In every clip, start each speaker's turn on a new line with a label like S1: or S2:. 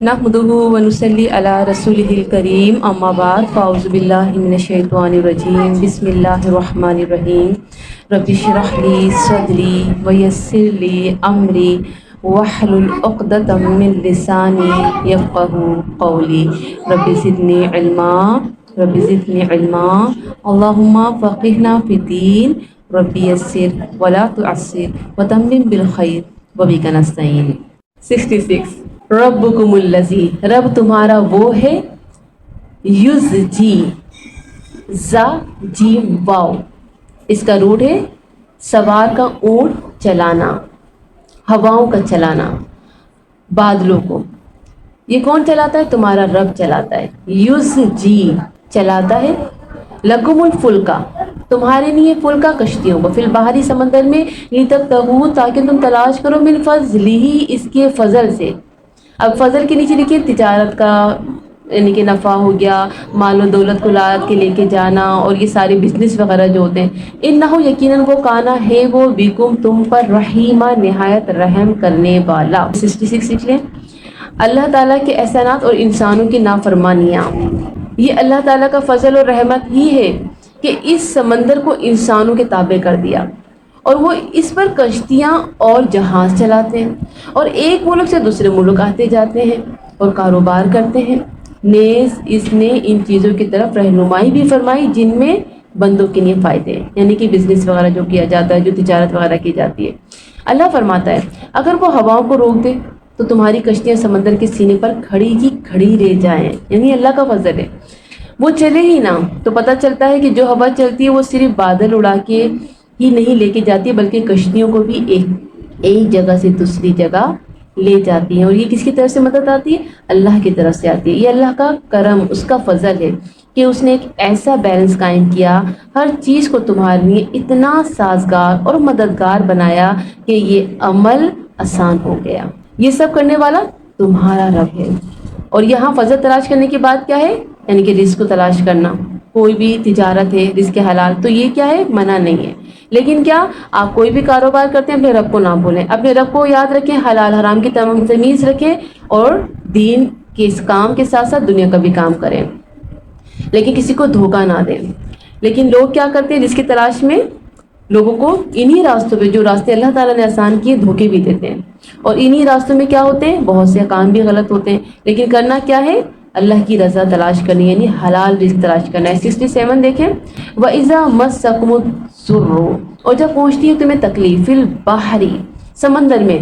S1: نحمدہ ونصلی علی رسولہ الکریم اما بعد فاعوذ باللہ من الشیطان الرجیم بسم اللہ الرحمن الرحیم رب اشرح لی صدری ویسر لی امری واحلل عقدۃ من لسانی یفقہوا قولی رب زدنی علما اللہم فقہنا فی الدین رب یسر ولا تعسر وتمم بالخیر وبک نستعین۔ 66 ربکم الذی، رب تمہارا وہ ہے، یزجی، زا جیم واو، اس کا روٹ ہے سوار کا اونٹ چلانا، ہواؤں کا چلانا، بادلوں کو۔ یہ کون چلاتا ہے؟ تمہارا رب چلاتا ہے۔ یزجی چلاتا ہے، لکم الفلکا، تمہارے لیے فلکا کشتیوں کو، فی البحری سمندر میں، لتبتغوا تاکہ تم تلاش کرو، من فضلہ اس کے فضل سے۔ اب فضل کے نیچے لکھیے تجارت کا، یعنی کہ نفع ہو گیا، مال و دولت کو لاد کے لے کے جانا، اور یہ سارے بزنس وغیرہ جو ہوتے ہیں۔ انہو یقیناً وہ کانا ہے وہ، بکم تم پر، رحیمہ نہایت رحم کرنے والا۔ 66 لکھ لیں۔ اللہ تعالیٰ کے احسانات اور انسانوں کی نافرمانیاں، یہ اللہ تعالیٰ کا فضل اور رحمت ہی ہے کہ اس سمندر کو انسانوں کے تابع کر دیا، اور وہ اس پر کشتیاں اور جہاز چلاتے ہیں، اور ایک ملک سے دوسرے ملک آتے جاتے ہیں اور کاروبار کرتے ہیں۔ نیز اس نے ان چیزوں کی طرف رہنمائی بھی فرمائی جن میں بندوں کے لیے فائدے ہیں، یعنی کہ بزنس وغیرہ جو کیا جاتا ہے، جو تجارت وغیرہ کی جاتی ہے۔ اللہ فرماتا ہے اگر وہ ہواؤں کو روک دے تو تمہاری کشتیاں سمندر کے سینے پر کھڑی کی کھڑی رہ جائیں، یعنی اللہ کا فضل ہے۔ وہ چلے ہی نہ تو پتہ چلتا ہے کہ جو ہوا چلتی ہے وہ صرف بادل اڑا کے ہی نہیں لے کے جاتی، بلکہ کشتیوں کو بھی ایک جگہ سے دوسری جگہ لے جاتی ہیں۔ اور یہ کس کی طرف سے مدد آتی ہے؟ اللہ کی طرف سے آتی ہے۔ یہ اللہ کا کرم، اس کا فضل ہے کہ اس نے ایک ایسا بیلنس قائم کیا، ہر چیز کو تمہارے لیے اتنا سازگار اور مددگار بنایا کہ یہ عمل آسان ہو گیا۔ یہ سب کرنے والا تمہارا رب ہے۔ اور یہاں فضل تلاش کرنے کی بات کیا ہے؟ یعنی کہ رزق کو تلاش کرنا۔ کوئی بھی تجارت ہے، رزق حلال، تو یہ کیا ہے؟ منع نہیں ہے۔ لیکن کیا آپ کوئی بھی کاروبار کرتے ہیں اپنے رب کو نہ بھولیں، اپنے رب کو یاد رکھیں، حلال حرام کی تمام تمیز رکھیں، اور دین کے اس کام کے ساتھ ساتھ دنیا کا بھی کام کریں، لیکن کسی کو دھوکہ نہ دیں۔ لیکن لوگ کیا کرتے ہیں؟ جس کی تلاش میں لوگوں کو انہی راستوں پہ، جو راستے اللہ تعالیٰ نے آسان کیے، دھوکے بھی دیتے ہیں، اور انہی راستوں میں کیا ہوتے ہیں؟ بہت سے کام بھی غلط ہوتے ہیں۔ لیکن کرنا کیا ہے؟ اللہ کی رضا تلاش کرنی، یعنی حلال رزق تلاش کرنا ہے۔ 67 دیکھیں، وَإِذَا مَسَّكُمُ الضُّرُّ، اور جب پہنچتی ہے تمہیں تکلیف، فی البحر سمندر میں،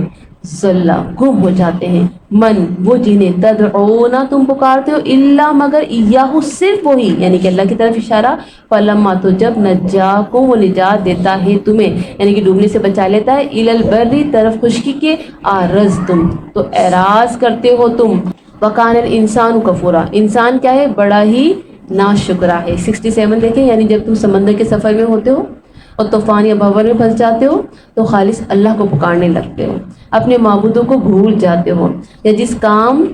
S1: ضل گم ہو جاتے ہیں، من وہ جنہیں، تدعون تم پکارتے ہو، الا مگر، ایاہو صرف وہی، یعنی کہ اللہ کی طرف اشارہ، فلما تو جب، نجاکم وہ نجات دیتا ہے تمہیں، یعنی کہ ڈوبنے سے بچا لیتا ہے، الی البر طرف خشکی کے، اعرضتم تو اعراض کرتے ہو تم، وکان الانسان کفورا انسان کیا ہے؟ بڑا ہی ناشکرا ہے۔ 67 دیکھیں، یعنی جب تم سمندر کے سفر میں ہوتے ہو اور طوفان یا بھنور میں پھنس جاتے ہو تو خالص اللہ کو پکارنے لگتے ہو، اپنے معبودوں کو بھول جاتے ہو، یا جس کام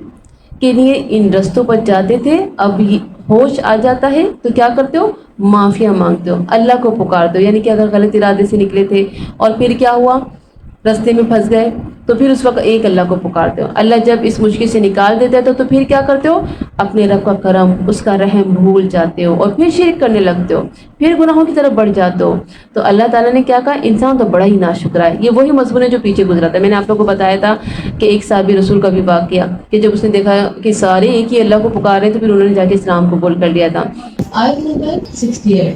S1: کے لیے ان رستوں پر جاتے تھے اب ہوش آ جاتا ہے تو کیا کرتے ہو؟ معافیا مانگتے ہو، اللہ کو پکارتے ہو، یعنی کہ اگر غلط ارادے سے نکلے تھے اور پھر کیا ہوا؟ رستے میں پھنس گئے تو پھر اس وقت ایک اللہ کو پکارتے ہو۔ اللہ جب اس مشکل سے نکال دیتا ہے تو پھر کیا کرتے ہو؟ اپنے رب کا کرم، اس کا رحم بھول جاتے ہو، اور پھر شرک کرنے لگتے ہو، پھر گناہوں کی طرف بڑھ جاتے ہو۔ تو اللہ تعالیٰ نے کیا کہا؟ انسان تو بڑا ہی ناشکرا ہے۔ یہ وہی مضمون ہے جو پیچھے گزرا تھا، میں نے آپ لوگوں کو بتایا تھا کہ ایک صحابی رسول کا بھی واقعہ، کہ جب اس نے دیکھا کہ سارے ایک ہی اللہ کو پکار رہے تو پھر انہوں نے جا کے اسلام قبول کر لیا تھا۔ آیت نمبر 68،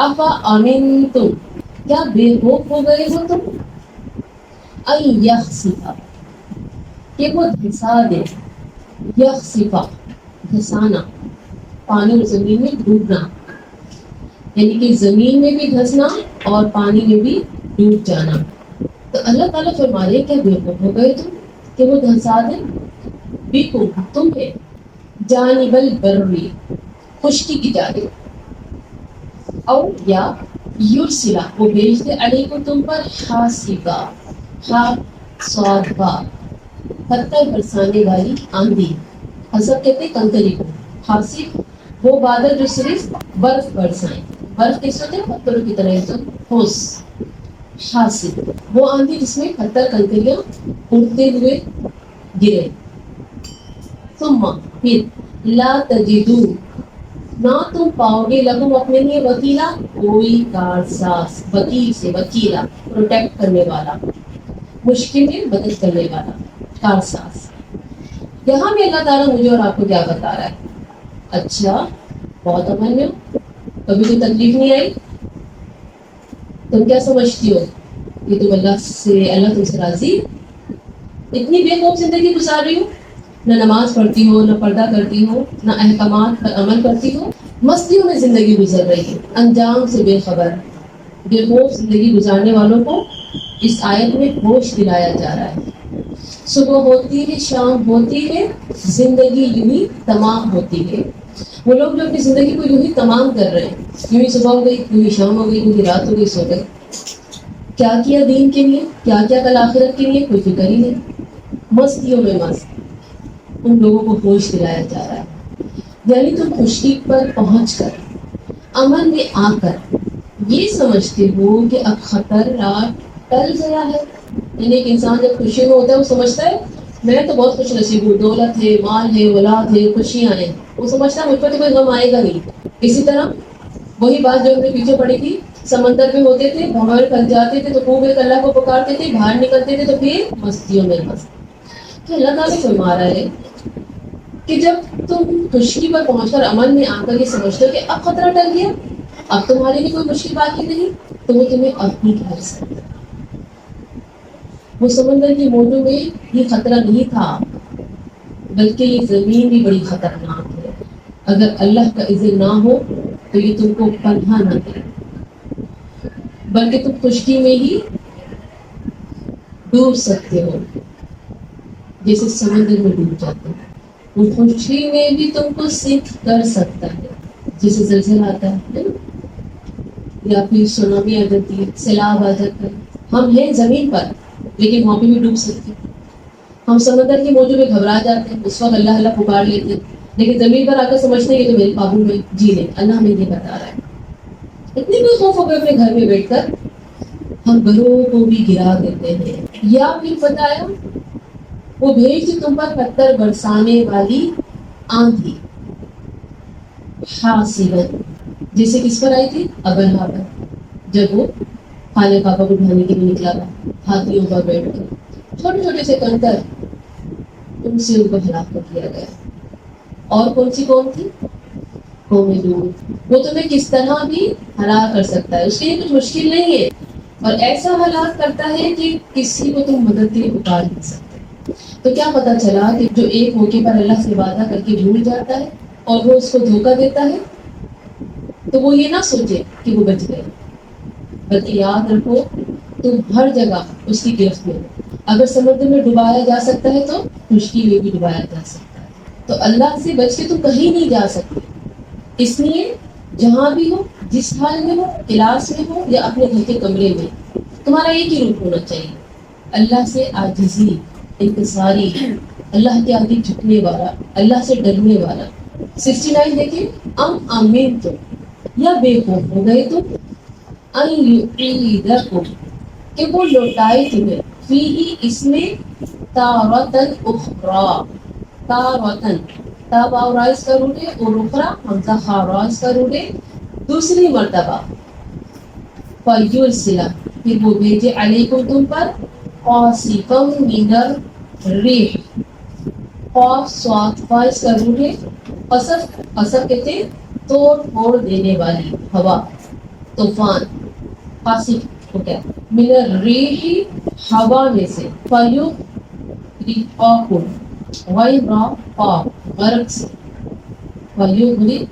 S1: افا امنتم، کیا بے خوف ہو گئے ہو تم، ان یخسفا، کہ وہ دھسا دے، یخسفا دھسانا، پانی اور زمین میں ڈوبنا، یعنی کہ زمین میں بھی دھسنا اور پانی میں بھی ڈوب جانا۔ تو اللہ تعالیٰ فرما رہے کیا بے خوف ہو گئے تم کہ وہ دھسا دے، بکم تمہیں، جانب البری خشکی کی جانب، او یا یرسلا وہ بھیج دے، علیکم تم پر، حاسبا صادبا پتھر برسانے والی آندھی، حسب کہتے ہیں کنکری کو، حاسب وہ بادل جو صرف برف برسائیں، برف کس ہوتے ہیں؟ پتھروں کی طرح ایک دم ٹھوس، حاسب وہ آندھی جس میں پتھر کنکریاں اڑتے ہوئے گرے۔ ثم پھر لا تجدو نہ تم پاؤ گے لکم اپنے لیے وکیلا کوئی کارساز، وکیل سے وکیلا پروٹیکٹ کرنے والا، مشکل میں مدد کرنے والا، کارساز۔ یہاں بھی اللہ تعالیٰ مجھے اور آپ کو کیا بتا رہا ہے؟ اچھا بہت امن میں ہو، کبھی کوئی تکلیف نہیں آئی، تم کیا سمجھتی ہو کہ تم اللہ تم سے راضی؟ اتنی بے خوف زندگی گزار رہی ہو، نہ نماز پڑھتی ہو، نہ پردہ کرتی ہو، نہ احکامات پر عمل کرتی ہو، مستیوں میں زندگی گزر رہی ہے، انجام سے بے خبر۔ بے خوف زندگی گزارنے والوں کو اس آیت میں ہوش دلایا جا رہا ہے۔ صبح ہوتی ہے، شام ہوتی ہے، زندگی یوں ہی تمام ہوتی ہے۔ وہ لوگ جو اپنی زندگی کو یوں ہی تمام کر رہے ہیں، یوں ہی صبح ہو گئی، یوں ہی شام ہو گئی، یوں ہی رات ہو گئی، سو گئے۔ کیا کیا دین کے لیے، کیا کیا کل آخرت کے لیے، کوئی فکر ہی نہیں، مستیوں میں مست۔ ان لوگوں کو ہوش دلایا جا رہا ہے، یعنی تم خشکی پر پہنچ کر، امن میں آ کر یہ سمجھتے ہو کہ اب خطرہ ٹل گیا ہے۔ یعنی ایک انسان جب خوشی میں ہوتا ہے وہ سمجھتا ہے میں تو بہت خوش نصیب ہوں، دولت ہے، مال ہے، اولاد ہے، خوشیاں ہیں، وہ سمجھتا ہے مجھ پر تو کوئی غم آئے گا نہیں۔ اسی طرح وہی بات جو ہم نے پیچھے پڑھی تھی، سمندر پہ ہوتے تھے، بھنور پھنس جاتے تھے تو خوب ایک اللہ کو پکارتے تھے، باہر نکلتے تھے تو پھر مستیوں میں مست۔ تو اللہ تعالیٰ فرما رہا ہے کہ جب تم خشکی پر پہنچ کر عمل میں آ کر یہ سمجھتے ہو کہ اب خطرہ ٹل گیا، اب تمہارے لیے کوئی مشکل باقی نہیں، تو وہ تمہیں اب بھی گھر سکتا۔ وہ سمندر کی موجوں میں یہ خطرہ نہیں تھا، بلکہ یہ زمین بھی بڑی خطرناک ہے۔ اگر اللہ کا اذن نہ ہو تو یہ تم کو پناہ نہ دے، بلکہ تم خشکی میں ہی ڈوب سکتے ہو، جیسے سمندر میں ڈوب جاتے ہیں۔ وہ خشکی میں بھی تم کو سکھ کر سکتا ہے، جیسے زلزلہ آتا ہے یا پھر سونامی آ جاتی ہے، سیلاب آ جاتا ہے۔ ہم ہیں زمین پر لیکن وہاں پہ بھی ڈوب سکتے ہیں۔ ہم سمندر کی موجوں میں گھبرا جاتے ہیں، اس وقت اللہ اللہ پکار لیتے ہیں، لیکن زمین پر آ کر سمجھتے ہیں کہ تو میرے قابو میں جی لیں، اللہ ہمیں یہ بتا رہا ہے۔ اتنی کوئی خوف ہو گئے اپنے گھر میں بیٹھ کر ہم گھروں کو بھی گرا دیتے ہیں، یا پھر بتایا وہ بھیج دی تم پر پتھر برسانے والی آندھی، حاصباً، جیسے کس پر آئی تھی؟ ابرہا پر، جب وہ خانہ کعبہ کو ڈھانے کے لیے نکلا تھا ہاتھیوں پر بیٹھ کر، چھوٹے چھوٹے سے کنکر ان سے ان کو ہلاک کر دیا گیا۔ اور کون سی قوم تھی؟ قوم لوط۔ وہ تمہیں کس طرح بھی ہلاک کر سکتا ہے، اس کے لیے کچھ مشکل نہیں ہے، اور ایسا ہلاک کرتا ہے کہ کسی کو تم مدد کے لیے پکار نہیں سکتے۔ تو کیا پتا چلا کہ جو ایک موقع پر اللہ سے وعدہ کر کے بھول جاتا ہے اور وہ اس کو دھوکہ دیتا ہے، تو وہ یہ نہ سوچے کہ وہ بچ گئے، بلکہ یاد رکھو تم ہر جگہ اس کی گرفت میں ہو۔ اگر سمندر میں ڈبایا جا سکتا ہے تو خشکی میں بھی ڈبایا جا سکتا ہے۔ تو اللہ سے بچ کے تم کہیں نہیں جا سکتے، اس لیے جہاں بھی ہو، جس حال میں ہو، کلاس میں ہو یا اپنے گھر کے کمرے میں، تمہارا ایک ہی روپ ہونا چاہیے، اللہ سے عاجزی، انکساری، اللہ کے آگے جھکنے والا، اللہ سے ڈرنے والا۔ 69 دیکھیں، امین تم یا بے خوف ہو گئے تم، ان یعیدکم، کہ وہ لوٹائے تمہیں، فیہ اس میں، تارتن اخری، تارتن تا واو رائز کا روٹ ہے، اور اخرا حمزہ خا رائز کا روٹ ہے، دوسری مرتبہ، فیرسلہ، پھر وہ بھیجے علیکم تم پر، قاصفا من الریح، قاف صاد فا اس کا روٹ ہے، قصف، قصف کہتے ہیں توڑ پھوڑ دینے والی ہوا، طوفان، قاصف ہو گیا، من الریح ہوا میں سے، فیغرقکم، غرق، غرق سے، فیغرق،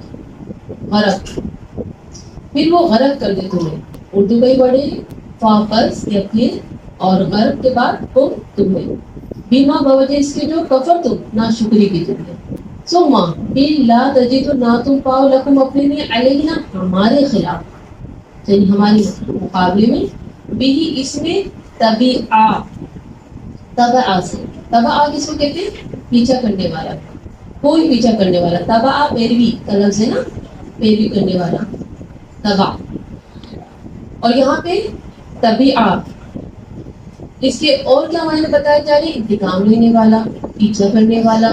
S1: غرق، پھر وہ غرق کر دے تمہیں۔ اردو کا ہی بڑے ہیں، فاقز یا پھر، اور غرق کے بعد تمہیں، بیما بوجہ اس کے جو کفر تم نا شکری کی تمہیں، ثم پھر لا تجد نہ تم پاؤ لکم اپنے لیے علینا ہمارے خلاف، یعنی ہمارے مقابلے میں، بھی اس میں تبیعہ، تبع سے، تبع کس کو کہتے ہیں؟ پیچھا کرنے والا، کوئی پیچھا کرنے والا، تبع پیروی کا لفظ ہے نا، پیروی کرنے والا، تبع۔ اور یہاں پہ تبیعہ، اس کے اور کیا معنی بتائے جا رہے ہیں؟ انتقام لینے والا، پیچھا کرنے والا،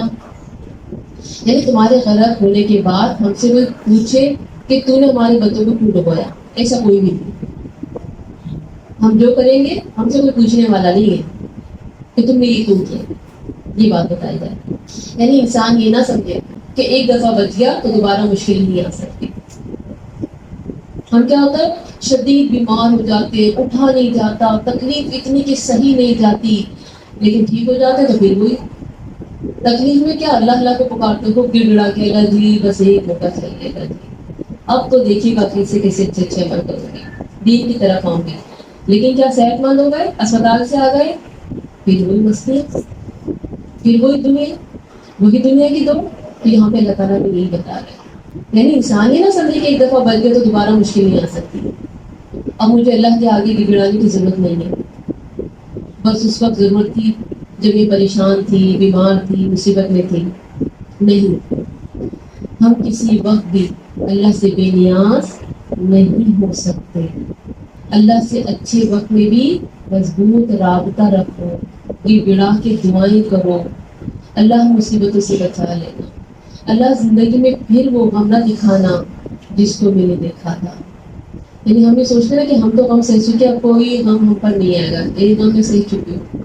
S1: یعنی تمہارے غرق ہونے کے بعد ہم سے کوئی پوچھے کہ تو نے ہمارے بچوں کو کیوں ڈبویا، ایسا کوئی بھی نہیں. ہم جو کریں گے ہم سے کوئی پوچھنے والا نہیں ہے کہ تم نے یہ کیوں کیا، یہ بات بتائی جائے. یعنی انسان یہ نہ سمجھے کہ ایک دفعہ بچ گیا تو دوبارہ مشکل نہیں آ سکتی. ہم کیا ہوتا ہے شدید بیمار ہو جاتے، اٹھا نہیں جاتا، تکلیف اتنی کہ صحیح نہیں جاتی، لیکن ٹھیک ہو جاتے تو پھر وہی تکلیف میں کیا اللہ اللہ کو پکارتے ہو، گڑ گڑا کے اللہ جی بس ایک موقع چاہیے گا جی، اب تو دیکھیے گا کیسے کیسے اچھے اچھے عمل کروں گی، دین کی طرف آؤں گی. لیکن کیا صحت مند ہو گئے، اسپتال سے آ گئے، پھر وہی مسئلے، پھر وہی دنیا کی دو. تو یہاں پہ اللہ تعالیٰ نے یہی بتا رہے ہیں. یعنی انسان یہ نہ سمجھے کہ ایک دفعہ بچ گئے تو دوبارہ مشکل نہیں آ سکتی. اب مجھے اللہ کے آگے گڑگڑانے کی ضرورت نہیں ہے، بس اس وقت ضرورت تھی جب یہ پریشان تھی، بیمار تھی، مصیبت میں تھی. نہیں، ہم کسی وقت بھی اللہ سے بے نیاز نہیں ہو سکتے. اللہ سے اچھے وقت میں بھی مضبوط رابطہ رکھو، یہ گڑا کے دعائیں کرو، اللہ مصیبتوں سے بچا لینا. اللہ زندگی میں پھر وہ غم نہ دکھانا جس کو میں نے دیکھا تھا. یعنی ہم یہ سوچتے ہیں کہ ہم تو غم سہ چکے، اب کوئی غم ہم پر نہیں آئے گا. ایک غم میں سہ چکے ہو،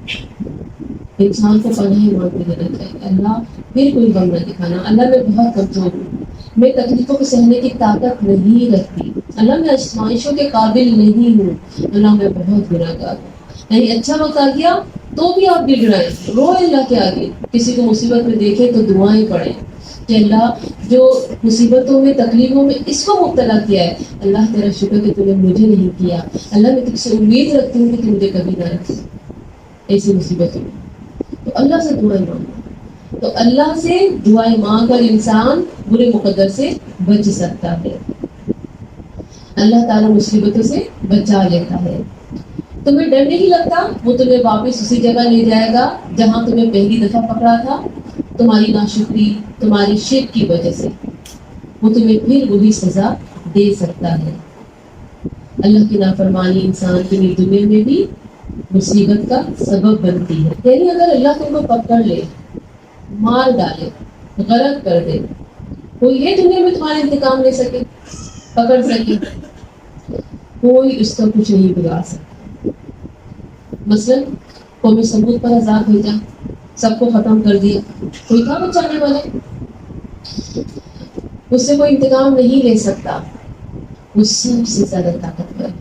S1: انسان کو پناہ مانگتے دینا چاہیے. اللہ پھر کوئی غم نہ دکھانا، اللہ میں بہت کمزور ہوں، میں تکلیفوں کو سہنے کی طاقت نہیں رکھتی، اللہ میں آزمائشوں کے قابل نہیں ہوں، اللہ میں بہت گناہگار ہوں. یعنی اچھا وقت آ گیا تو بھی آپ گڑگڑائیں، روئے اللہ کے آگے. کسی کو مصیبت میں دیکھیں تو دعائیں پڑھیں کہ اللہ جو مصیبتوں میں تکلیفوں میں اس کو مبتلا کیا ہے، اللہ تیرا شکر کہ تو نے مجھے نہیں کیا. اللہ میں تجھ سے امید رکھتی ہوں کہ تو مجھے کبھی نہ رکھے ایسی مصیبتوں میں. تو اللہ سے دعائیں مانگو، تو اللہ سے دعائیں مانگ کر انسان برے مقدر سے بچ سکتا ہے. اللہ تعالیٰ مصیبتوں سے بچا لیتا ہے. تمہیں ڈر نہیں لگتا وہ تمہیں واپس اسی جگہ لے جائے گا جہاں تمہیں پہلی دفعہ پکڑا تھا، تمہاری ناشکری، تمہاری شرک کی وجہ سے وہ تمہیں پھر وہی سزا دے سکتا ہے. اللہ کی نافرمانی انسان کے لیے دنیا میں بھی مصیبت کا سبب بنتی ہے. یعنی اگر اللہ تم کو پکڑ لے، مار ڈالے، غرق کر دے، کوئی یہ دنیا میں تمہارا انتقام لے سکے، پکڑ سکے؟ کوئی اس کا کچھ نہیں بگاڑ سکتا. مثلا قوم سمود پر عذاب بھیجا، سب کو ختم کر دیا، کوئی تھا بچانے والے؟ اس سے کوئی انتقام نہیں لے سکتا، وہ سب سے زیادہ طاقتور ہے.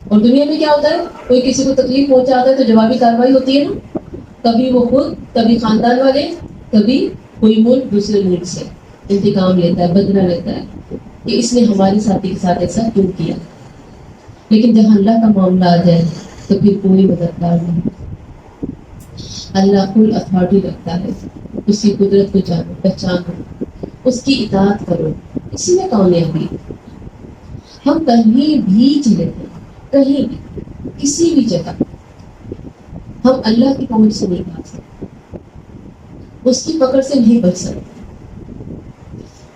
S1: اور دنیا میں کیا ہوتا ہے، کوئی کسی کو تکلیف پہنچاتا ہے تو جوابی کارروائی ہوتی ہے نا، کبھی وہ خود، کبھی خاندان والے، کبھی کوئی ملک دوسرے ملک سے انتقام لیتا ہے، بدلہ لیتا ہے کہ اس نے ہمارے ساتھی کے ساتھ ایسا کیوں کیا. لیکن جب اللہ کا معاملہ آ جائے تو پھر کوئی مددگار نہیں. اللہ فل اتھارٹی رکھتا ہے، اس کی قدرت کو جانو، پہچانو، اس کی اطاعت کرو، اسی میں کامیابی. ہم کہیں بھی چلے گئے، کہیں بھی، کسی بھی جگہ ہم اللہ کی پہنچ سے نہیں بھاگ سکتے، اس کی پکڑ سے نہیں بچ سکتے.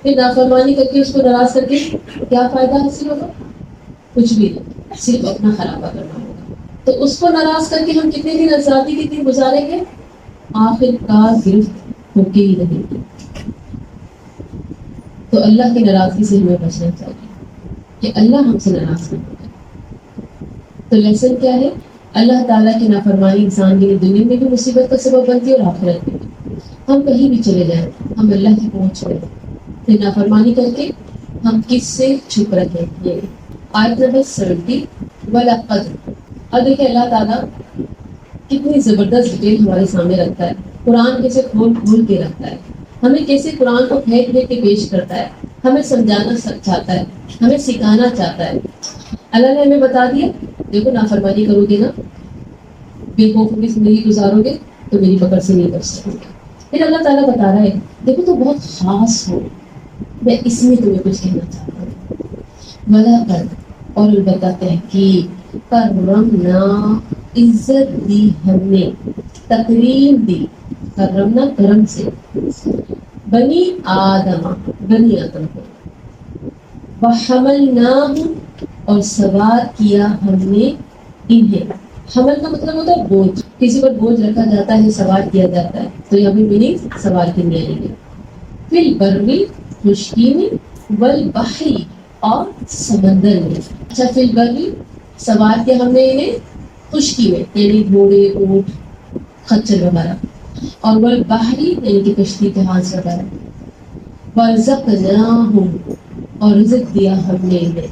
S1: پھر نافرمانی کر کے اس کو ناراض کر کے کیا فائدہ حاصل ہوگا؟ کچھ بھی نہیں، صرف اپنا خرابہ کرنا ہوگا. تو اس کو ناراض کر کے ہم کتنے دن آزادی کے دن گزاریں گے؟ آخر کار گرفت ہو کے ہی رہیں گے. تو اللہ کی ناراضگی سے ہمیں بچنا چاہیے کہ اللہ ہم سے ناراض نہ ہو جائے. تو لیسن کیا ہے؟ اللہ تعالیٰ کی نافرمانی انسان کے لیے دنیا میں بھی مصیبت کا سبب بنتی ہے اور آخرت میں بھی. ہم کہیں بھی چلے جائیں، ہم اللہ کی پہنچ میں پھر نافرمانی کر کے ہم کس سے چھپ رہے ہیں. یہ آیت نمبر 70 وَلَقَدْ. اب دیکھیں اللہ تعالیٰ کتنی زبردست ڈیٹیل ہمارے سامنے رکھتا ہے، قرآن کیسے کھول کھول کے رکھتا ہے، ہمیں کیسے قرآن کو پھینک پھینک کے پیش کرتا ہے، ہمیں سمجھانا چاہتا ہے، ہمیں سکھانا چاہتا ہے. اللہ نے ہمیں بتا دیا دیکھو نافرمانی کرو گے نا، بے خوف کی زندگی گزارو گے تو میری پکڑ سے نہیں بچ سکو گے. پھر اللہ تعالیٰ بتا رہا ہے دیکھو تو بہت خاص ہو، میں اس میں تمہیں کچھ کہنا چاہتا ہوں. وَلَقَدْ، اور البتہ تحقیق، کرمنا، عزت دی ہم نے، تکریم دی، کرمنا کرم سے، بنی آدم، بنی آدم کو، وحملناہم، اور سوار کیا ہم نے انہیں. حمل کا مطلب ہوتا ہے بوجھ، کسی پر بوجھ رکھا جاتا ہے، سوار کیا جاتا ہے، تو یہاں بھی میننگ سوار کرنے آئیں گے.
S2: فی البر خشکی میں، والبحری اور سمندر میں. اچھا فی البر سوار کیا ہم نے انہیں خشکی میں یعنی گھوڑے اونٹ خچر وغیرہ، اور والبحری یعنی کہ کشتی جہاز وغیرہ. ورزقناہم اور رزق دیا ہم نے انہیں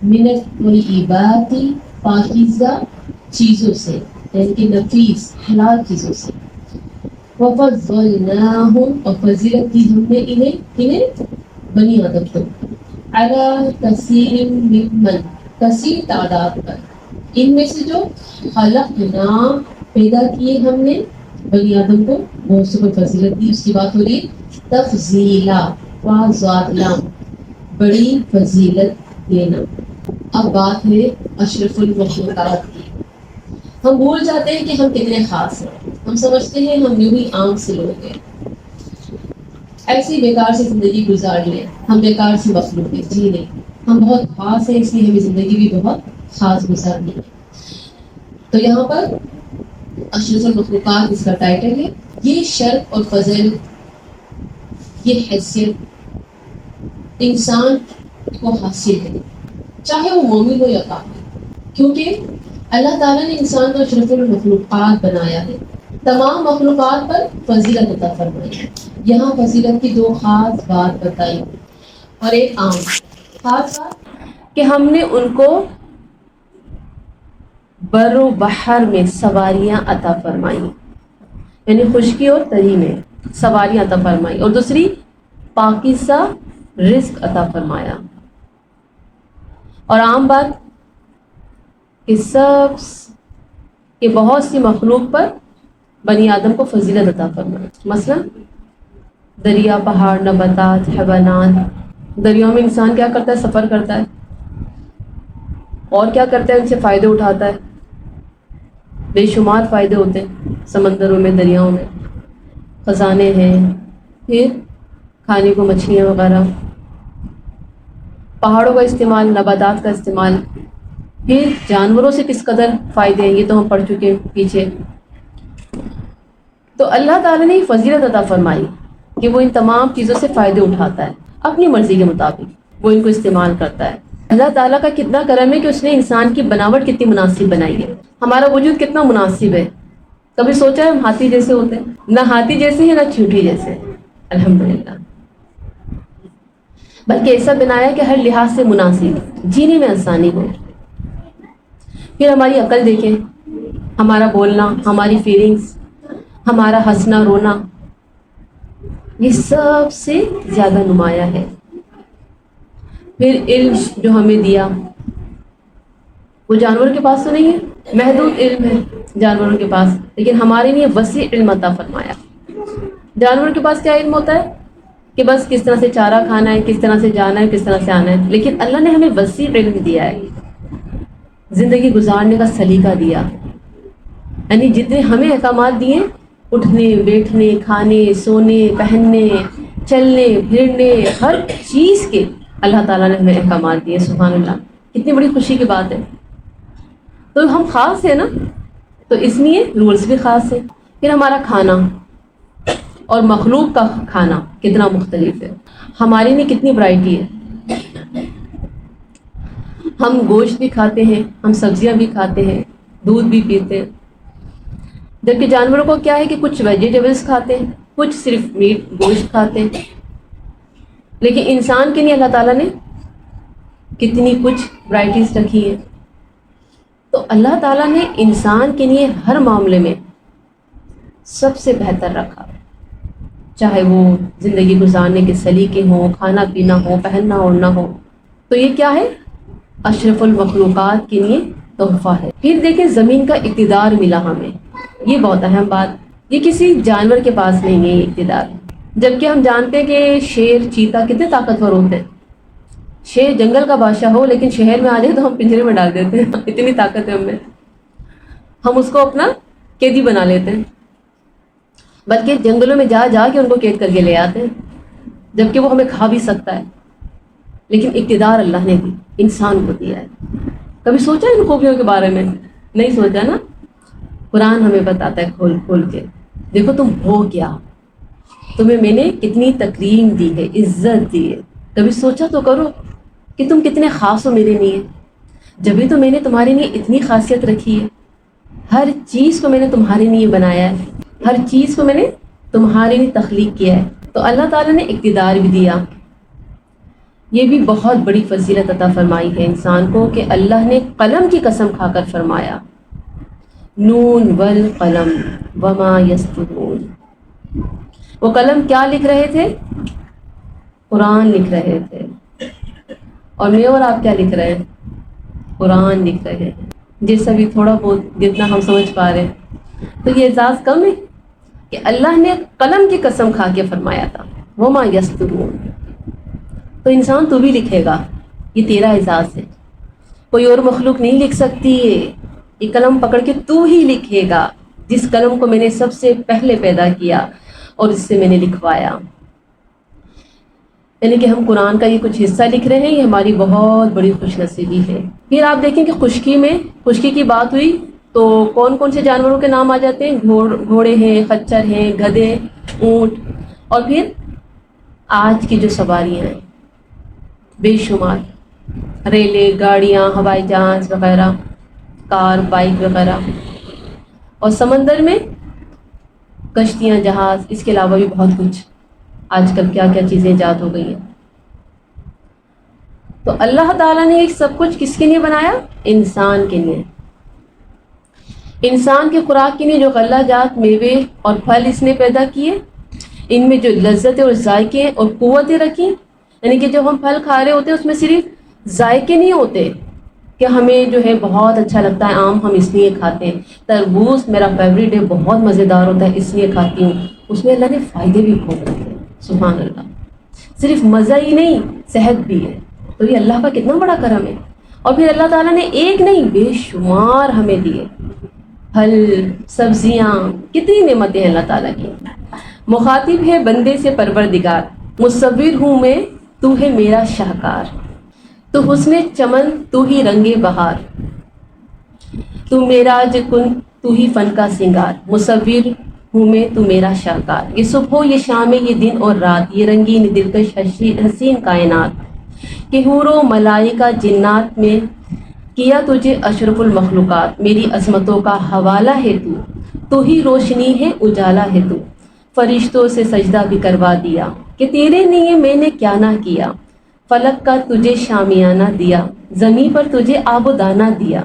S2: من الطیبات پاکیزہ چیزوں سے یعنی کہ نفیس حلال چیزوں سے. وفضلناہم اور فضیلت دی ہم نے انہیں بنی آدم کو علی کثیر ممن کثیر تعداد پر ان میں سے جو خلقنا پیدا کیے ہم نے بنی آدم کو بہت سے فضیلت دی. اس کی بات ہو رہی تفضیلا وزادلام بڑی فضیلت دینا. اب بات ہے اشرف المخلوقات کی. ہم بھول جاتے ہیں کہ ہم کتنے خاص ہیں. ہم سمجھتے ہیں ہم یوں ہی عام سے لوگ ہیں، ایسی بیکار سے زندگی گزار لیں، ہم بیکار سے مخلوق ہیں. جی نہیں، ہم بہت خاص ہیں، اس لیے ہمیں زندگی بھی بہت خاص گزارنی ہے. تو یہاں پر اشرف المخلوقات اس کا ٹائٹل ہے. یہ شرف اور فضل، یہ حیثیت انسان کو حاصل ہے چاہے وہ مومن ہو یا کافر، کیونکہ اللہ تعالیٰ نے انسان کو اشرف المخلوقات بنایا ہے، تمام مخلوقات پر فضیلت عطا فرمائی ہے. یہاں فضیلت کی دو خاص بات بتائی اور ایک عام. خاص بات کہ ہم نے ان کو بر و بحر میں سواریاں عطا فرمائی، یعنی خشکی اور تری میں سواریاں عطا فرمائی، اور دوسری پاکیزہ رزق عطا فرمایا. اور عام بات کہ کہ بہت سی مخلوق پر بنی آدم کو فضیلت عطا فرمائی. مثلا دریا، پہاڑ، نباتات، حیوانات. دریاؤں میں انسان کیا کرتا ہے؟ سفر کرتا ہے. اور کیا کرتا ہے؟ ان سے فائدے اٹھاتا ہے. بے شمار فائدے ہوتے ہیں سمندروں میں، دریاؤں میں خزانے ہیں. پھر کھانے کو مچھلیاں وغیرہ، پہاڑوں کا استعمال، نباتات کا استعمال. پھر جانوروں سے کس قدر فائدے ہیں، یہ تو ہم پڑھ چکے ہیں پیچھے. تو اللہ تعالیٰ نے فضیلت عطا فرمائی کہ وہ ان تمام چیزوں سے فائدے اٹھاتا ہے اپنی مرضی کے مطابق، وہ ان کو استعمال کرتا ہے. اللہ تعالیٰ کا کتنا کرم ہے کہ اس نے انسان کی بناوٹ کتنی مناسب بنائی ہے. ہمارا وجود کتنا مناسب ہے. کبھی سوچا ہے ہم ہاتھی جیسے ہوتے ہیں؟ نہ ہاتھی جیسے ہیں، نہ چیونٹی جیسے. الحمدللہ. بلکہ ایسا بنایا کہ ہر لحاظ سے مناسب، جینے میں آسانی ہو. پھر ہماری عقل دیکھیں، ہمارا بولنا، ہماری فیلنگز، ہمارا ہنسنا رونا، یہ سب سے زیادہ نمایاں ہے. پھر علم جو ہمیں دیا، وہ جانوروں کے پاس تو نہیں ہے، محدود علم ہے جانوروں کے پاس، لیکن ہمارے لیے وسیع علم عطا فرمایا. جانوروں کے پاس کیا علم ہوتا ہے کہ بس کس طرح سے چارہ کھانا ہے، کس طرح سے جانا ہے، کس طرح سے آنا ہے. لیکن اللہ نے ہمیں وسیع علم دیا ہے، زندگی گزارنے کا سلیقہ دیا. یعنی جتنے ہمیں احکامات دیے، اٹھنے بیٹھنے، کھانے سونے، پہننے، چلنے پھرنے، ہر چیز کے اللہ تعالیٰ نے ہمیں احکامات دیے. سبحان اللہ، کتنی بڑی خوشی کی بات ہے. تو ہم خاص ہیں نا، تو اس لیے رولز بھی خاص ہیں. پھر ہمارا کھانا اور مخلوق کا کھانا کتنا مختلف ہے. ہمارے لیے کتنی ورائٹی ہے. ہم گوشت بھی کھاتے ہیں، ہم سبزیاں بھی کھاتے ہیں، دودھ بھی پیتے ہیں. جبکہ جانوروں کو کیا ہے کہ کچھ ویجیٹیبلس کھاتے ہیں، کچھ صرف میٹ گوشت کھاتے ہیں. لیکن انسان کے لیے اللہ تعالیٰ نے کتنی کچھ ورائٹیز رکھی ہیں. تو اللہ تعالیٰ نے انسان کے لیے ہر معاملے میں سب سے بہتر رکھا، چاہے وہ زندگی گزارنے کے سلیقے ہوں، کھانا پینا ہو، پہننا اوڑھنا ہو. تو یہ کیا ہے؟ اشرف المخلوقات کے لیے تحفہ ہے. پھر دیکھیں زمین کا اقتدار ملا ہمیں، یہ بہت اہم بات. یہ کسی جانور کے پاس نہیں ہے یہ اقتدار. جبکہ ہم جانتے ہیں کہ شیر، چیتا کتنے طاقتور ہوتے ہیں. شیر جنگل کا بادشاہ ہو، لیکن شہر میں آ جائے تو ہم پنجرے میں ڈال دیتے ہیں. اتنی طاقت ہے ہم میں، ہم اس کو اپنا قیدی بنا لیتے ہیں. بلکہ جنگلوں میں جا جا کے ان کو قید کر کے لے آتے ہیں، جبکہ وہ ہمیں کھا بھی سکتا ہے. لیکن اقتدار اللہ نے دی، انسان کو دیا ہے. کبھی سوچا ان خوبیوں کے بارے میں؟ نہیں سوچا نا. قرآن ہمیں بتاتا ہے کھول کھول کے، دیکھو تم ہو کیا.
S1: تمہیں میں نے کتنی تکریم دی ہے، عزت دی ہے. کبھی سوچا تو کرو کہ تم کتنے خاص ہو میرے لیے. جبھی تو میں نے تمہارے لیے اتنی خاصیت رکھی ہے. ہر چیز کو میں نے تمہارے لیے بنایا ہے، ہر چیز کو میں نے تمہارے لیے تخلیق کیا ہے. تو اللہ تعالیٰ نے اقتدار بھی دیا. یہ بھی بہت بڑی فضیلت عطا فرمائی ہے انسان کو کہ اللہ نے قلم کی قسم کھا کر فرمایا نون والقلم وما یسطرون. وہ قلم کیا لکھ رہے تھے؟ قرآن لکھ رہے تھے. اور میں اور آپ کیا لکھ رہے ہیں؟ قرآن لکھ رہے ہیں. جیسا بھی تھوڑا بہت جتنا ہم سمجھ پا رہے ہیں. تو یہ اعزاز کم ہے کہ اللہ نے قلم کی قسم کھا کے فرمایا تھا وما یسطرون. تو انسان تو بھی لکھے گا، یہ تیرا اعزاز ہے. کوئی اور مخلوق نہیں لکھ سکتی ہے. یہ قلم پکڑ کے تو ہی لکھے گا، جس قلم کو میں نے سب سے پہلے پیدا کیا اور اس سے میں نے لکھوایا. یعنی کہ ہم قرآن کا یہ کچھ حصہ لکھ رہے ہیں، یہ ہماری بہت بڑی خوش نصیبی ہے. پھر آپ دیکھیں کہ خشکی کی بات ہوئی تو کون کون سے جانوروں کے نام آ جاتے ہیں؟ گھوڑے ہیں، خچر ہیں، گدھے، اونٹ. اور پھر آج کی جو سواریاں ہیں بے شمار، ریلیں، گاڑیاں، ہوائی جہاز وغیرہ، کار، بائک وغیرہ. اور سمندر میں کشتیاں، جہاز، اس کے علاوہ بھی بہت کچھ. آج کل کیا کیا چیزیں ایجاد ہو گئی ہیں. تو اللہ تعالیٰ نے یہ سب کچھ کس کے لیے بنایا؟ انسان کے لیے. انسان کے خوراک کے لیے جو غلہ جات، میوے اور پھل اس نے پیدا کیے، ان میں جو لذتیں اور ذائقے اور قوتیں رکھی. یعنی کہ جب ہم پھل کھا رہے ہوتے ہیں اس میں صرف ذائقے نہیں ہوتے کہ ہمیں جو ہے بہت اچھا لگتا ہے، آم ہم اس لیے کھاتے ہیں، تربوز میرا فیوریٹ ہے، بہت مزیدار ہوتا ہے اس لیے کھاتی ہوں. اس میں اللہ نے فائدے بھی بہت رکھے ہیں. سبحان اللہ. صرف مزہ ہی نہیں، صحت بھی ہے. تو یہ اللہ کا کتنا بڑا کرم ہے. اور پھر اللہ تعالیٰ نے ایک نہیں بے شمار ہمیں دیے، پھل، سبزیاں، کتنی نعمتیں ہیں اللہ تعالیٰ کی. مخاطب ہے بندے سے پروردگار، مصور ہوں میں، تو ہے میرا شاہکار. تو حسن چمن تو ہی رنگ بہار، تو میراج کن تو ہی فن کا سنگار. مصور ہوں میں، تو میرا شاہکار. یہ صبح ہو، یہ شام، یہ دن اور رات، یہ رنگین دلکش حسین کائنات کہ حور و ملائکہ جنات میں کیا تجھے اشرف المخلوقات. میری عظمتوں کا حوالہ ہے تو ہی روشنی ہے، اجالا ہے تو. فرشتوں سے سجدہ بھی کروا دیا کہ تیرے لیے میں نے کیا نہ کیا. فلک کا تجھے شامیانہ دیا، زمین پر تجھے آب و دانہ دیا.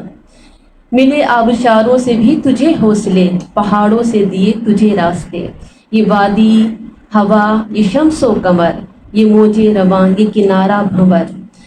S1: ملے آبشاروں سے بھی تجھے حوصلے، پہاڑوں سے دیے تجھے راستے. یہ وادی ہوا، یہ شمس و قمر، یہ موجے رواں، یہ کنارہ بھنور.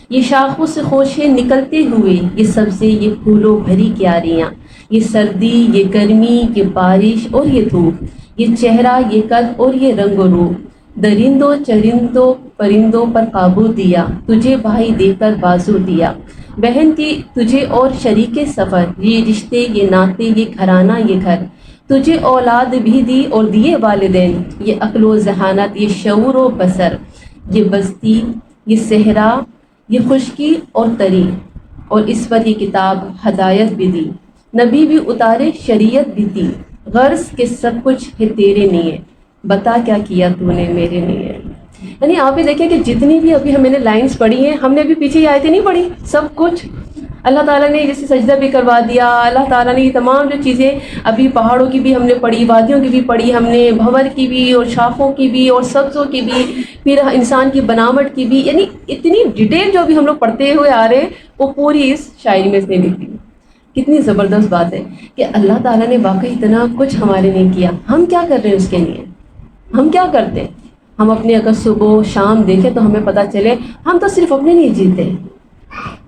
S1: یہ شاخوں سے خوشے نکلتے ہوئے، یہ سبزے، یہ پھولوں بھری کیاریاں. یہ سردی، یہ گرمی، یہ بارش اور یہ دھوپ. یہ چہرہ، یہ قد اور یہ رنگ و روپ. درندوں چرندوں پرندوں پر قابو دیا، تجھے بھائی دے کر بازو دیا. بہن کی تجھے اور شریک سفر، یہ رشتے، یہ ناطے، یہ گھرانہ، یہ گھر. تجھے اولاد بھی دی اور دیے والدین، یہ عقل و ذہانت، یہ شعور و بصر. یہ بستی، یہ صحرا، یہ خشکی اور تری. اور اس پر یہ کتاب ہدایت بھی دی، نبی بھی اتارے، شریعت بھی دی. غرض کہ سب کچھ ہے تیرے لیے، بتا کیا کیا تو نے میرے لیے. یعنی آپ یہ دیکھیں کہ جتنی بھی ابھی ہم نے لائنز پڑھی ہیں، ہم نے ابھی پیچھے یہ آیتیں نہیں پڑھی. سب کچھ اللہ تعالیٰ نے جیسے سجدہ بھی کروا دیا. اللہ تعالیٰ نے یہ تمام جو چیزیں ابھی پہاڑوں کی بھی ہم نے پڑھی، وادیوں کی بھی پڑھی ہم نے، بھنور کی بھی اور شاخوں کی بھی اور سبزوں کی بھی، پھر انسان کی بناوٹ کی بھی. یعنی اتنی ڈیٹیل جو بھی ہم لوگ پڑھتے ہوئے آ رہے ہیں وہ پوری اس شاعری میں اس نے لکھی. کتنی زبردست بات ہے کہ اللہ تعالیٰ نے واقعی اتنا کچھ ہمارے لیے کیا. ہم کیا کر رہے ہیں اس کے لیے؟ ہم کیا کرتے ہیں؟ ہم اپنے اگر صبح شام دیکھیں تو ہمیں پتہ چلے ہم تو صرف اپنے لیے جیتے ہیں.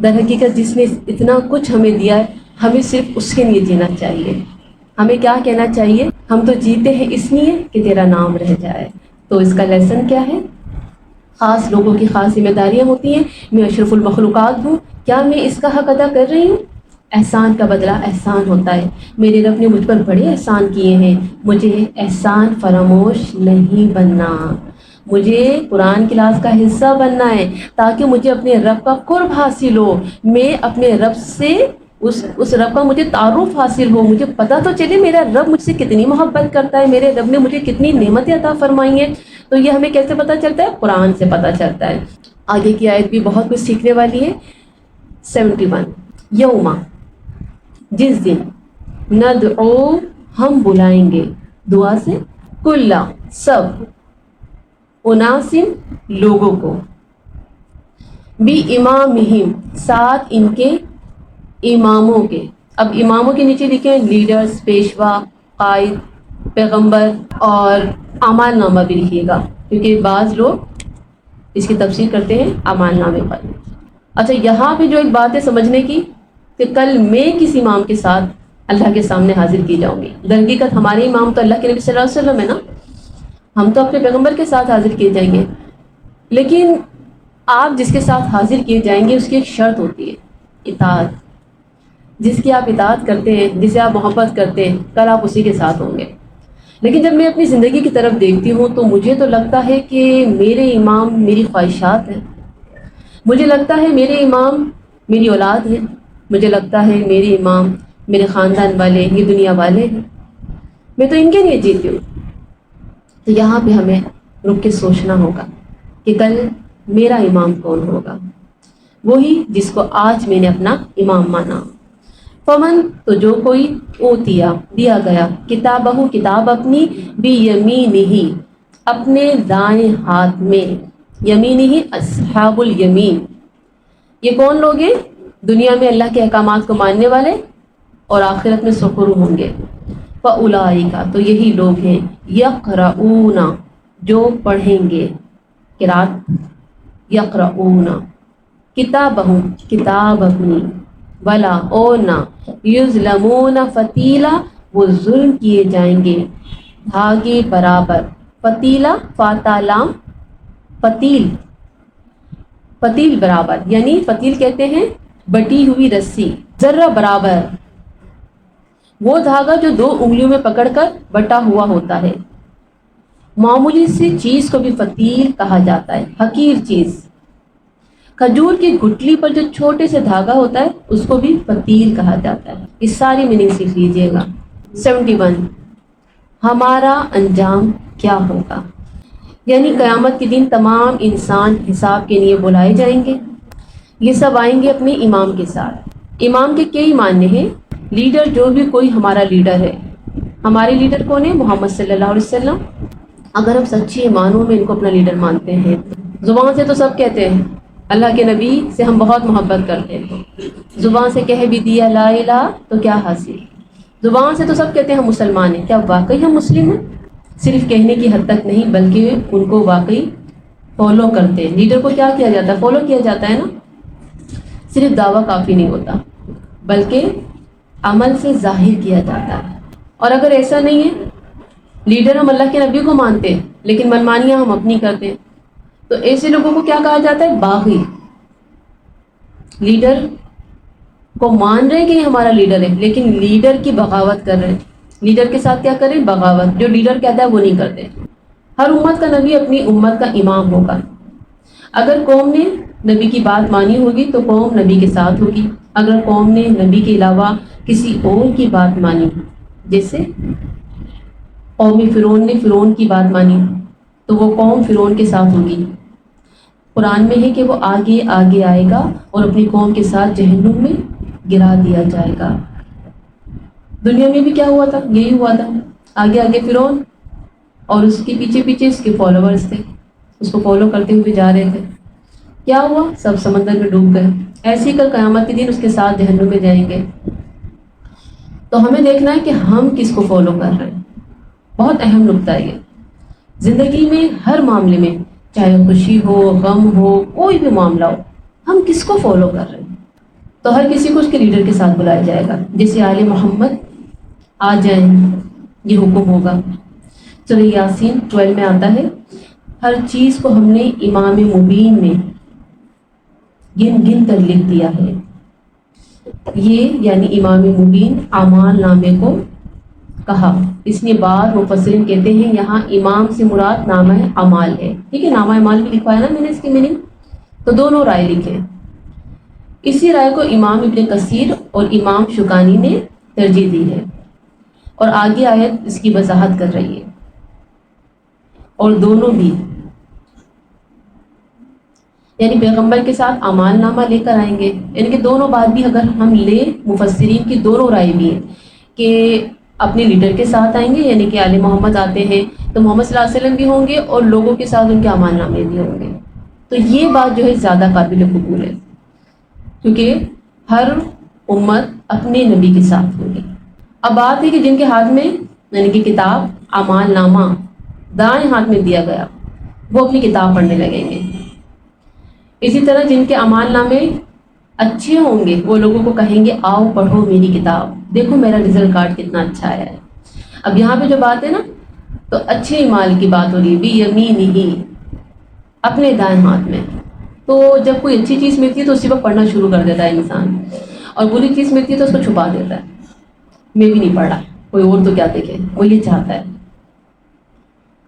S1: در حقیقت جس نے اتنا کچھ ہمیں دیا ہے، ہمیں صرف اس کے لیے جینا چاہیے. ہمیں کیا کہنا چاہیے؟ ہم تو جیتے ہیں اس لیے کہ تیرا نام رہ جائے. تو اس کا لیسن کیا ہے؟ خاص لوگوں کی خاص ذمہ داریاں ہوتی ہیں. میں اشرف المخلوقات ہوں، کیا میں اس کا حق ادا کر رہی ہوں؟ احسان کا بدلہ احسان ہوتا ہے. میرے رب نے مجھ پر بڑے احسان کیے ہیں، مجھے احسان فراموش نہیں بننا. مجھے قرآن کلاس کا حصہ بننا ہے تاکہ مجھے اپنے رب کا قرب حاصل ہو. میں اپنے رب سے اس رب کا مجھے تعارف حاصل ہو. مجھے پتہ تو چلے میرا رب مجھ سے کتنی محبت کرتا ہے، میرے رب نے مجھے کتنی نعمتیں عطا فرمائی ہیں. تو یہ ہمیں کیسے پتہ چلتا ہے؟ قرآن سے پتہ چلتا ہے. آگے کی آیت بھی بہت کچھ سیکھنے والی ہے. 71 یوما جس دن ندعو ہم بلائیں گے دعا سے کلا سب اناسم لوگوں کو بھی امامہم ساتھ ان کے اماموں کے. اب اماموں کے نیچے لکھے ہیں لیڈرز، پیشوا، قائد، پیغمبر، اور اعمال نامہ بھی لکھیے گا کیونکہ بعض لوگ اس کی تفسیر کرتے ہیں اعمال نامے پر. اچھا یہاں پہ جو ایک بات ہے سمجھنے کی کہ کل میں کس امام کے ساتھ اللہ کے سامنے حاضر کی جاؤں گی. در حقیقت ہمارے امام تو اللہ کے نبی صلی اللہ علیہ وسلم ہے نا، ہم تو اپنے پیغمبر کے ساتھ حاضر کیے جائیں گے. لیکن آپ جس کے ساتھ حاضر کیے جائیں گے اس کی ایک شرط ہوتی ہے، اطاعت. جس کی آپ اطاعت کرتے ہیں، جسے آپ محبت کرتے ہیں، کل آپ اسی کے ساتھ ہوں گے. لیکن جب میں اپنی زندگی کی طرف دیکھتی ہوں تو مجھے تو لگتا ہے کہ میرے امام میری خواہشات ہیں. مجھے لگتا ہے میرے امام میری اولاد ہے. مجھے لگتا ہے میرے امام میرے خاندان والے، یہ دنیا والے ہیں. میں تو ان کے لیے جیتی ہوں. تو یہاں پہ ہمیں رک کے سوچنا ہوگا کہ کل میرا امام کون ہوگا. وہی جس کو آج میں نے اپنا امام مانا. فمن تو جو کوئی اوتیا دیا گیا کتابہ کتاب اپنی بیمینہ اپنے دائیں ہاتھ میں. یمینہ اصحاب الیمین، یہ کون لوگ ہیں؟ دنیا میں اللہ کے احکامات کو ماننے والے اور آخرت میں سرخرو ہوں گے. فاولئک تو یہی لوگ ہیں یقرؤون جو پڑھیں گے، قرات یقرؤون کتابہم کتاب اپنی، ولا اور نہ یظلمون فتیلا وہ ظلم کیے جائیں گے دھاگے برابر. فتیلا فاتالام فتیل، فتیل برابر، یعنی فتیل کہتے ہیں بٹی ہوئی رسی، ذرہ برابر وہ دھاگا جو 2 انگلیوں میں پکڑ کر بٹا ہوا ہوتا ہے. معمولی سی چیز کو بھی فتیل کہا جاتا ہے، حقیر چیز. کھجور کی گٹلی پر جو چھوٹے سے دھاگا ہوتا ہے اس کو بھی فتیل کہا جاتا ہے. اس ساری میننگ سیکھ لیجئے گا. 71 ہمارا انجام کیا ہوگا، یعنی قیامت کے دن تمام انسان حساب کے لیے بلائے جائیں گے. یہ سب آئیں گے اپنے امام کے ساتھ. امام کے کئی معنی ہیں. لیڈر جو بھی کوئی ہمارا لیڈر ہے. ہمارے لیڈر کون ہے؟ محمد صلی اللہ علیہ وسلم. اگر ہم سچے معنوں میں ان کو اپنا لیڈر مانتے ہیں، زبان سے تو سب کہتے ہیں اللہ کے نبی سے ہم بہت محبت کرتے ہیں، زبان سے کہہ بھی دیا لا الہ تو کیا حاصل. زبان سے تو سب کہتے ہیں ہم مسلمان ہیں، کیا واقعی ہم مسلم ہیں؟ صرف کہنے کی حد تک نہیں بلکہ ان کو واقعی فالو کرتے ہیں. لیڈر کو کیا کیا جاتا ہے؟ فالو کیا جاتا ہے نا. صرف دعویٰ کافی نہیں ہوتا بلکہ عمل سے ظاہر کیا جاتا ہے. اور اگر ایسا نہیں ہے، لیڈر ہم اللہ کے نبی کو مانتے ہیں لیکن منمانیاں ہم اپنی کرتے ہیں، تو ایسے لوگوں کو کیا کہا جاتا ہے؟ باغی. لیڈر کو مان رہے ہیں کہ یہ ہمارا لیڈر ہے لیکن لیڈر کی بغاوت کر رہے ہیں. لیڈر کے ساتھ کیا کریں؟ بغاوت. جو لیڈر کہتا ہے وہ نہیں کرتے. ہر امت کا نبی اپنی امت کا امام ہوگا. اگر قوم نے نبی کی بات مانی ہوگی تو قوم نبی کے ساتھ ہوگی. اگر قوم نے نبی کے علاوہ کسی اور کی بات مانی، جیسے قوم فرعون نے فرعون کی بات مانی، تو وہ قوم فرعون کے ساتھ ہوگی. قرآن میں ہے کہ وہ آگے آگے آئے گا اور اپنی قوم کے ساتھ جہنم میں گرا دیا جائے گا. دنیا میں بھی کیا ہوا تھا؟ یہی ہوا تھا. آگے آگے فرعون اور اس کے پیچھے پیچھے اس کے فالوورز تھے، اس کو فالو کرتے ہوئے جا رہے تھے. کیا ہوا؟ سب سمندر میں ڈوب گئے. ایسے ہی کل قیامت کے دن اس کے ساتھ جہنم میں جائیں گے. تو ہمیں دیکھنا ہے کہ ہم کس کو فالو کر رہے ہیں. بہت اہم نکتہ ہے یہ. زندگی میں ہر معاملے میں، چاہے خوشی ہو، غم ہو، کوئی بھی معاملہ ہو، ہم کس کو فالو کر رہے ہیں. تو ہر کسی کو اس کے لیڈر کے ساتھ بلایا جائے گا. جیسے آل محمد آ جائیں یہ حکم ہوگا. سورہ یاسین 12 میں آتا ہے ہر چیز کو ہم نے امام مبین میں گن گن کر لکھ دیا ہے. یہ یعنی امام مبین اعمال نامے کو کہا. اس لیے بعض مفسرین کہتے ہیں یہاں امام سے مراد نامہ اعمال ہے. ٹھیک ہے، نامہ اعمال بھی لکھوایا نا میں نے اس کی میننگ. تو دونوں رائے لکھے. اسی رائے کو امام ابن کثیر اور امام شوکانی نے ترجیح دی ہے اور آگے آیت اس کی وضاحت کر رہی ہے. اور دونوں بھی، یعنی پیغمبر کے ساتھ اعمال نامہ لے کر آئیں گے، یعنی کہ دونوں بات بھی اگر ہم لیں، مفسرین کی دونوں رائے بھی ہیں کہ اپنے لیڈر کے ساتھ آئیں گے، یعنی کہ آل محمد آتے ہیں تو محمد صلی اللہ علیہ وسلم بھی ہوں گے اور لوگوں کے ساتھ ان کے اعمال نامے بھی ہوں گے. تو یہ بات جو ہے زیادہ قابل قبول ہے، کیونکہ ہر امت اپنے نبی کے ساتھ ہوگی. اب بات ہے کہ جن کے ہاتھ میں یعنی کہ کتاب اعمال نامہ دائیں ہاتھ میں دیا گیا، وہ اپنی کتاب پڑھنے لگیں گے. اسی طرح جن کے اعمال نامے اچھے ہوں گے وہ لوگوں کو کہیں گے آؤ پڑھو میری کتاب، دیکھو میرا رزلٹ کارڈ کتنا اچھا آیا ہے. اب یہاں پہ جو بات ہے نا، تو اچھے اعمال کی بات ہو رہی ہے، بھی یمینہ، اپنے دائیں ہاتھ میں. تو جب کوئی اچھی چیز ملتی ہے تو اسی وقت پڑھنا شروع کر دیتا ہے انسان، اور بری چیز ملتی ہے تو اس کو چھپا دیتا ہے، میں بھی نہیں پڑھا، کوئی اور تو کیا دیکھے، وہ یہ چاہتا ہے.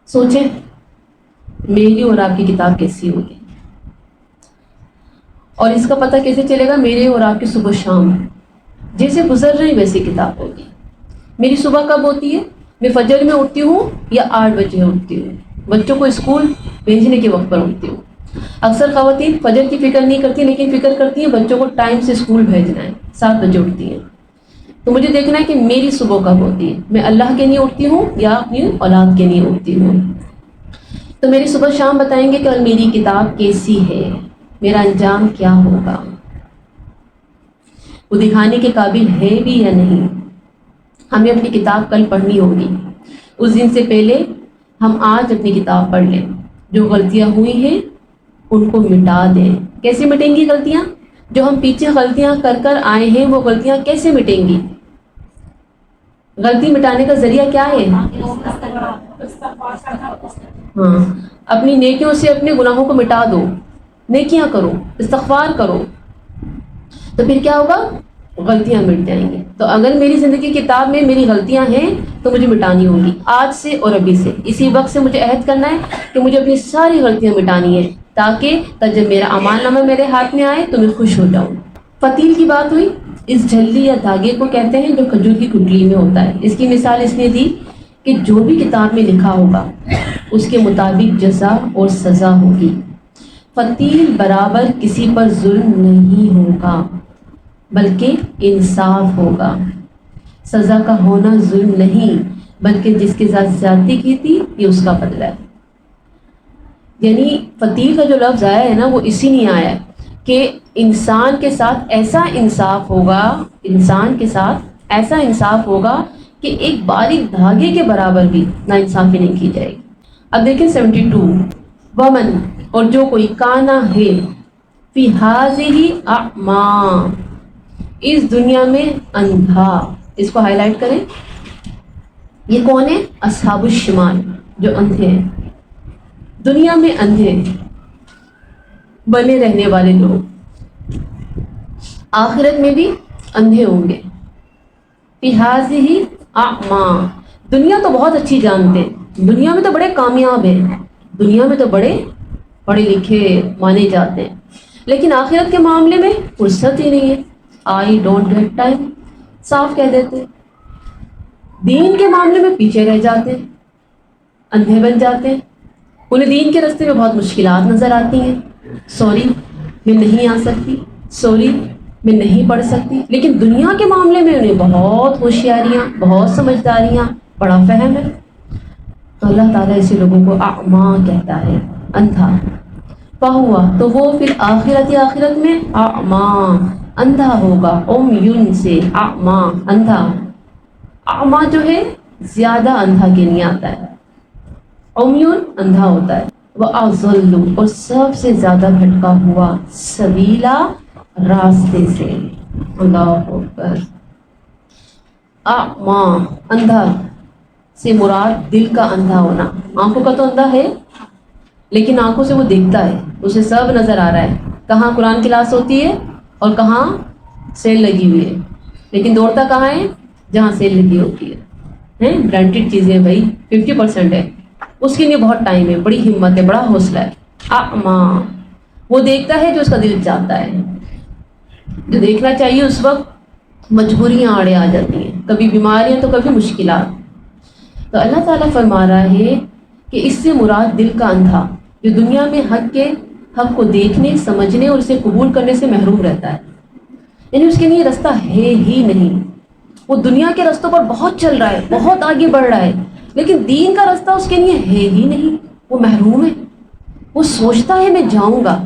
S1: سوچیں میری اور آپ کی کتاب کیسی ہوگی، اور اس کا پتہ کیسے چلے گا؟ میرے اور آپ کی صبح شام جیسے گزر رہی ویسی کتاب ہوگی. میری صبح کب ہوتی ہے؟ میں فجر میں اٹھتی ہوں یا 8 بجے اٹھتی ہوں، بچوں کو اسکول بھیجنے کے وقت پر اٹھتی ہوں. اکثر خواتین فجر کی فکر نہیں کرتی لیکن فکر کرتی ہیں بچوں کو ٹائم سے اسکول بھیجنا ہے، 7 بجے اٹھتی ہیں. تو مجھے دیکھنا ہے کہ میری صبح کب ہوتی ہے، میں اللہ کے لیے اٹھتی ہوں یا اپنی اولاد کے لیے اٹھتی ہوں. تو میری صبح شام بتائیں گے کہ میری کتاب کیسی ہے، میرا انجام کیا ہوگا، وہ دکھانے کے قابل ہے بھی یا نہیں. ہمیں اپنی کتاب کل پڑھنی ہوگی، اس دن سے پہلے ہم آج اپنی کتاب پڑھ لیں. جو غلطیاں ہوئی ہیں ان کو مٹا دیں. کیسے مٹیں گی غلطیاں؟ جو ہم پیچھے غلطیاں کر کر آئے ہیں وہ غلطیاں کیسے مٹیں گی؟ غلطی مٹانے کا ذریعہ کیا ہے؟ ہاں، اپنی نیکیوں سے اپنے گناہوں کو مٹا دو، نیکیاں کرو، استغفار کرو، تو پھر کیا ہوگا؟ غلطیاں مٹ جائیں گی. تو اگر میری زندگی کی کتاب میں میری غلطیاں ہیں تو مجھے مٹانی ہوگی آج سے اور ابھی سے. اسی وقت سے مجھے عہد کرنا ہے کہ مجھے اپنی ساری غلطیاں مٹانی ہے، تاکہ جب میرا اعمال نامہ میرے ہاتھ میں آئے تو میں خوش ہو جاؤں. فتیل کی بات ہوئی، اس جھلی یا دھاگے کو کہتے ہیں جو کھجور کی کنڈلی میں ہوتا ہے. اس کی مثال اس نے دی کہ جو بھی کتاب میں لکھا ہوگا اس کے مطابق جزا اور سزا ہوگی. فتیل برابر کسی پر ظلم نہیں ہوگا بلکہ انصاف ہوگا. سزا کا ہونا ظلم نہیں بلکہ جس کے ساتھ زیادتی کی تھی یہ اس کا بدلہ ہے. یعنی فتیل کا جو لفظ آیا ہے نا وہ اسی لیے آیا ہے کہ انسان کے ساتھ ایسا انصاف ہوگا، انسان کے ساتھ ایسا انصاف ہوگا کہ ایک باریک دھاگے کے برابر بھی ناانصافی نہیں کی جائے گی. اب دیکھیں 72، ومن، اور جو کوئی کانا ہے فی ہذہ اعمیٰ، اس دنیا میں اندھا. اس کو ہائی لائٹ کریں. یہ کون ہے؟ اصحاب الشمال، جو اندھے ہیں، دنیا میں اندھے بنے رہنے والے لوگ آخرت میں بھی اندھے ہوں گے. فی ہذہ اعمیٰ، دنیا تو بہت اچھی جانتے ہیں، دنیا میں تو بڑے کامیاب ہیں، دنیا میں تو بڑے پڑھے لکھے مانے جاتے ہیں، لیکن آخرت کے معاملے میں فرصت ہی نہیں ہے. آئی ڈونٹ گیٹ ٹائم، صاف کہہ دیتے. دین کے معاملے میں پیچھے رہ جاتے ہیں، اندھے بن جاتے ہیں. انہیں دین کے راستے میں بہت مشکلات نظر آتی ہیں. سوری میں نہیں آ سکتی، سوری میں نہیں پڑھ سکتی. لیکن دنیا کے معاملے میں انہیں بہت ہوشیاریاں، بہت سمجھداریاں، بڑا فہم ہے. تو اللہ تعالیٰ ایسے لوگوں کو اعمیٰ کہتا ہے، اندھا. فہوا، تو وہ پھر آخرت میں اعمیٰ، اندھا ہوگا. عمیٌ سے اعمیٰ، اندھا. اعمیٰ جو ہے زیادہ اندھا کے نہیں آتا ہے، عمیٌ اندھا ہوتا ہے. وَأَضَلُّ، اور سب سے زیادہ بھٹکا ہوا، سبیلا، راستے سے. اللہ اکبر. اعمیٰ، اندھا سے مراد دل کا اندھا ہونا. آنکھوں کا تو اندھا ہے لیکن آنکھوں سے وہ دیکھتا ہے، اسے سب نظر آ رہا ہے، کہاں قرآن کلاس ہوتی ہے اور کہاں سیل لگی ہوئی ہے، لیکن دوڑتا کہاں ہے؟ جہاں سیل لگی ہوتی ہے. برانڈیڈ چیزیں بھائی 50% ہے، اس کے لیے بہت ٹائم ہے، بڑی ہمت ہے، بڑا حوصلہ ہے. اعمیٰ، وہ دیکھتا ہے جو اس کا دل چاہتا ہے، جو دیکھنا چاہیے. اس وقت مجبوریاں آڑے آ جاتی ہیں، کبھی بیماریاں تو کبھی مشکلات. تو اللہ تعالیٰ فرما رہا ہے کہ اس سے مراد دل کا اندھا جو دنیا میں حق کو دیکھنے سمجھنے اور اسے قبول کرنے سے محروم رہتا ہے، یعنی اس کے لیے رستہ ہے ہی نہیں. وہ دنیا کے رستوں پر بہت چل رہا ہے، بہت آگے بڑھ رہا ہے، لیکن دین کا رستہ اس کے لیے ہے ہی نہیں. وہ محروم ہے. وہ سوچتا ہے میں جاؤں گا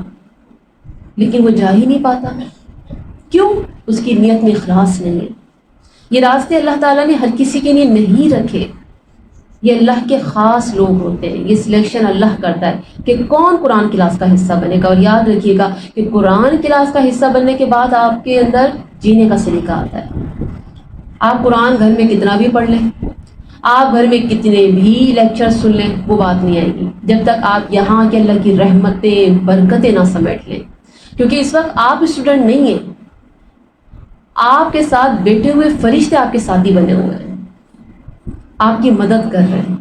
S1: لیکن وہ جا ہی نہیں پاتا. کیوں؟ اس کی نیت میں اخلاص نہیں ہے. یہ راستے اللہ تعالیٰ نے ہر کسی کے لیے نہیں رکھے. یہ اللہ کے خاص لوگ ہوتے ہیں. یہ سلیکشن اللہ کرتا ہے کہ کون قرآن کلاس کا حصہ بنے گا. اور یاد رکھیے گا کہ قرآن کلاس کا حصہ بننے کے بعد آپ کے اندر جینے کا سلیقہ آتا ہے. آپ قرآن گھر میں کتنا بھی پڑھ لیں، آپ گھر میں کتنے بھی لیکچر سن لیں، وہ بات نہیں آئے گی جب تک آپ یہاں کے اللہ کی رحمتیں برکتیں نہ سمیٹ لیں. کیونکہ اس وقت آپ اسٹوڈنٹ نہیں ہیں، آپ کے ساتھ بیٹھے ہوئے فرشتے آپ کے ساتھی بنے ہوئے ہیں، آپ کی مدد کر رہے ہیں.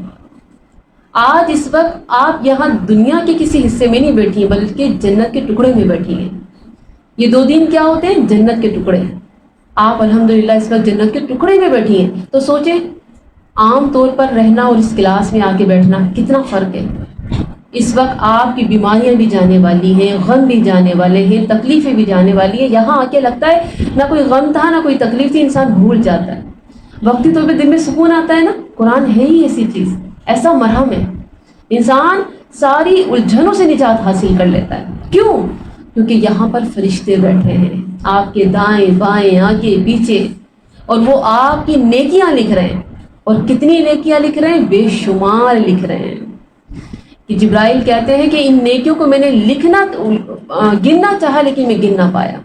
S1: آج اس وقت آپ یہاں دنیا کے کسی حصے میں نہیں بیٹھی ہیں بلکہ جنت کے ٹکڑے میں بیٹھی ہیں. یہ 2 دن کیا ہوتے ہیں؟ جنت کے ٹکڑے. آپ الحمدللہ اس وقت جنت کے ٹکڑے میں بیٹھی ہیں. تو سوچیں عام طور پر رہنا اور اس کلاس میں آ کے بیٹھنا کتنا فرق ہے. اس وقت آپ کی بیماریاں بھی جانے والی ہیں، غم بھی جانے والے ہیں، تکلیفیں بھی جانے والی ہیں. یہاں آ کے لگتا ہے نہ کوئی غم تھا نہ کوئی تکلیف تھی، انسان بھول جاتا ہے. وقتی طور پہ دل میں سکون آتا ہے نا. قرآن ہے ہی ایسی چیز، ایسا مرہم ہے. انسان ساری الجھنوں سے نجات حاصل کر لیتا ہے. کیوں؟ کیونکہ یہاں پر فرشتے بیٹھے ہیں آپ کے دائیں بائیں آگے پیچھے، اور وہ آپ کی نیکیاں لکھ رہے ہیں. اور کتنی نیکیاں لکھ رہے ہیں؟ بے شمار لکھ رہے ہیں. کہ جبرائیل کہتے ہیں کہ ان نیکیوں کو میں نے گننا چاہا لیکن میں گن نہ پایا.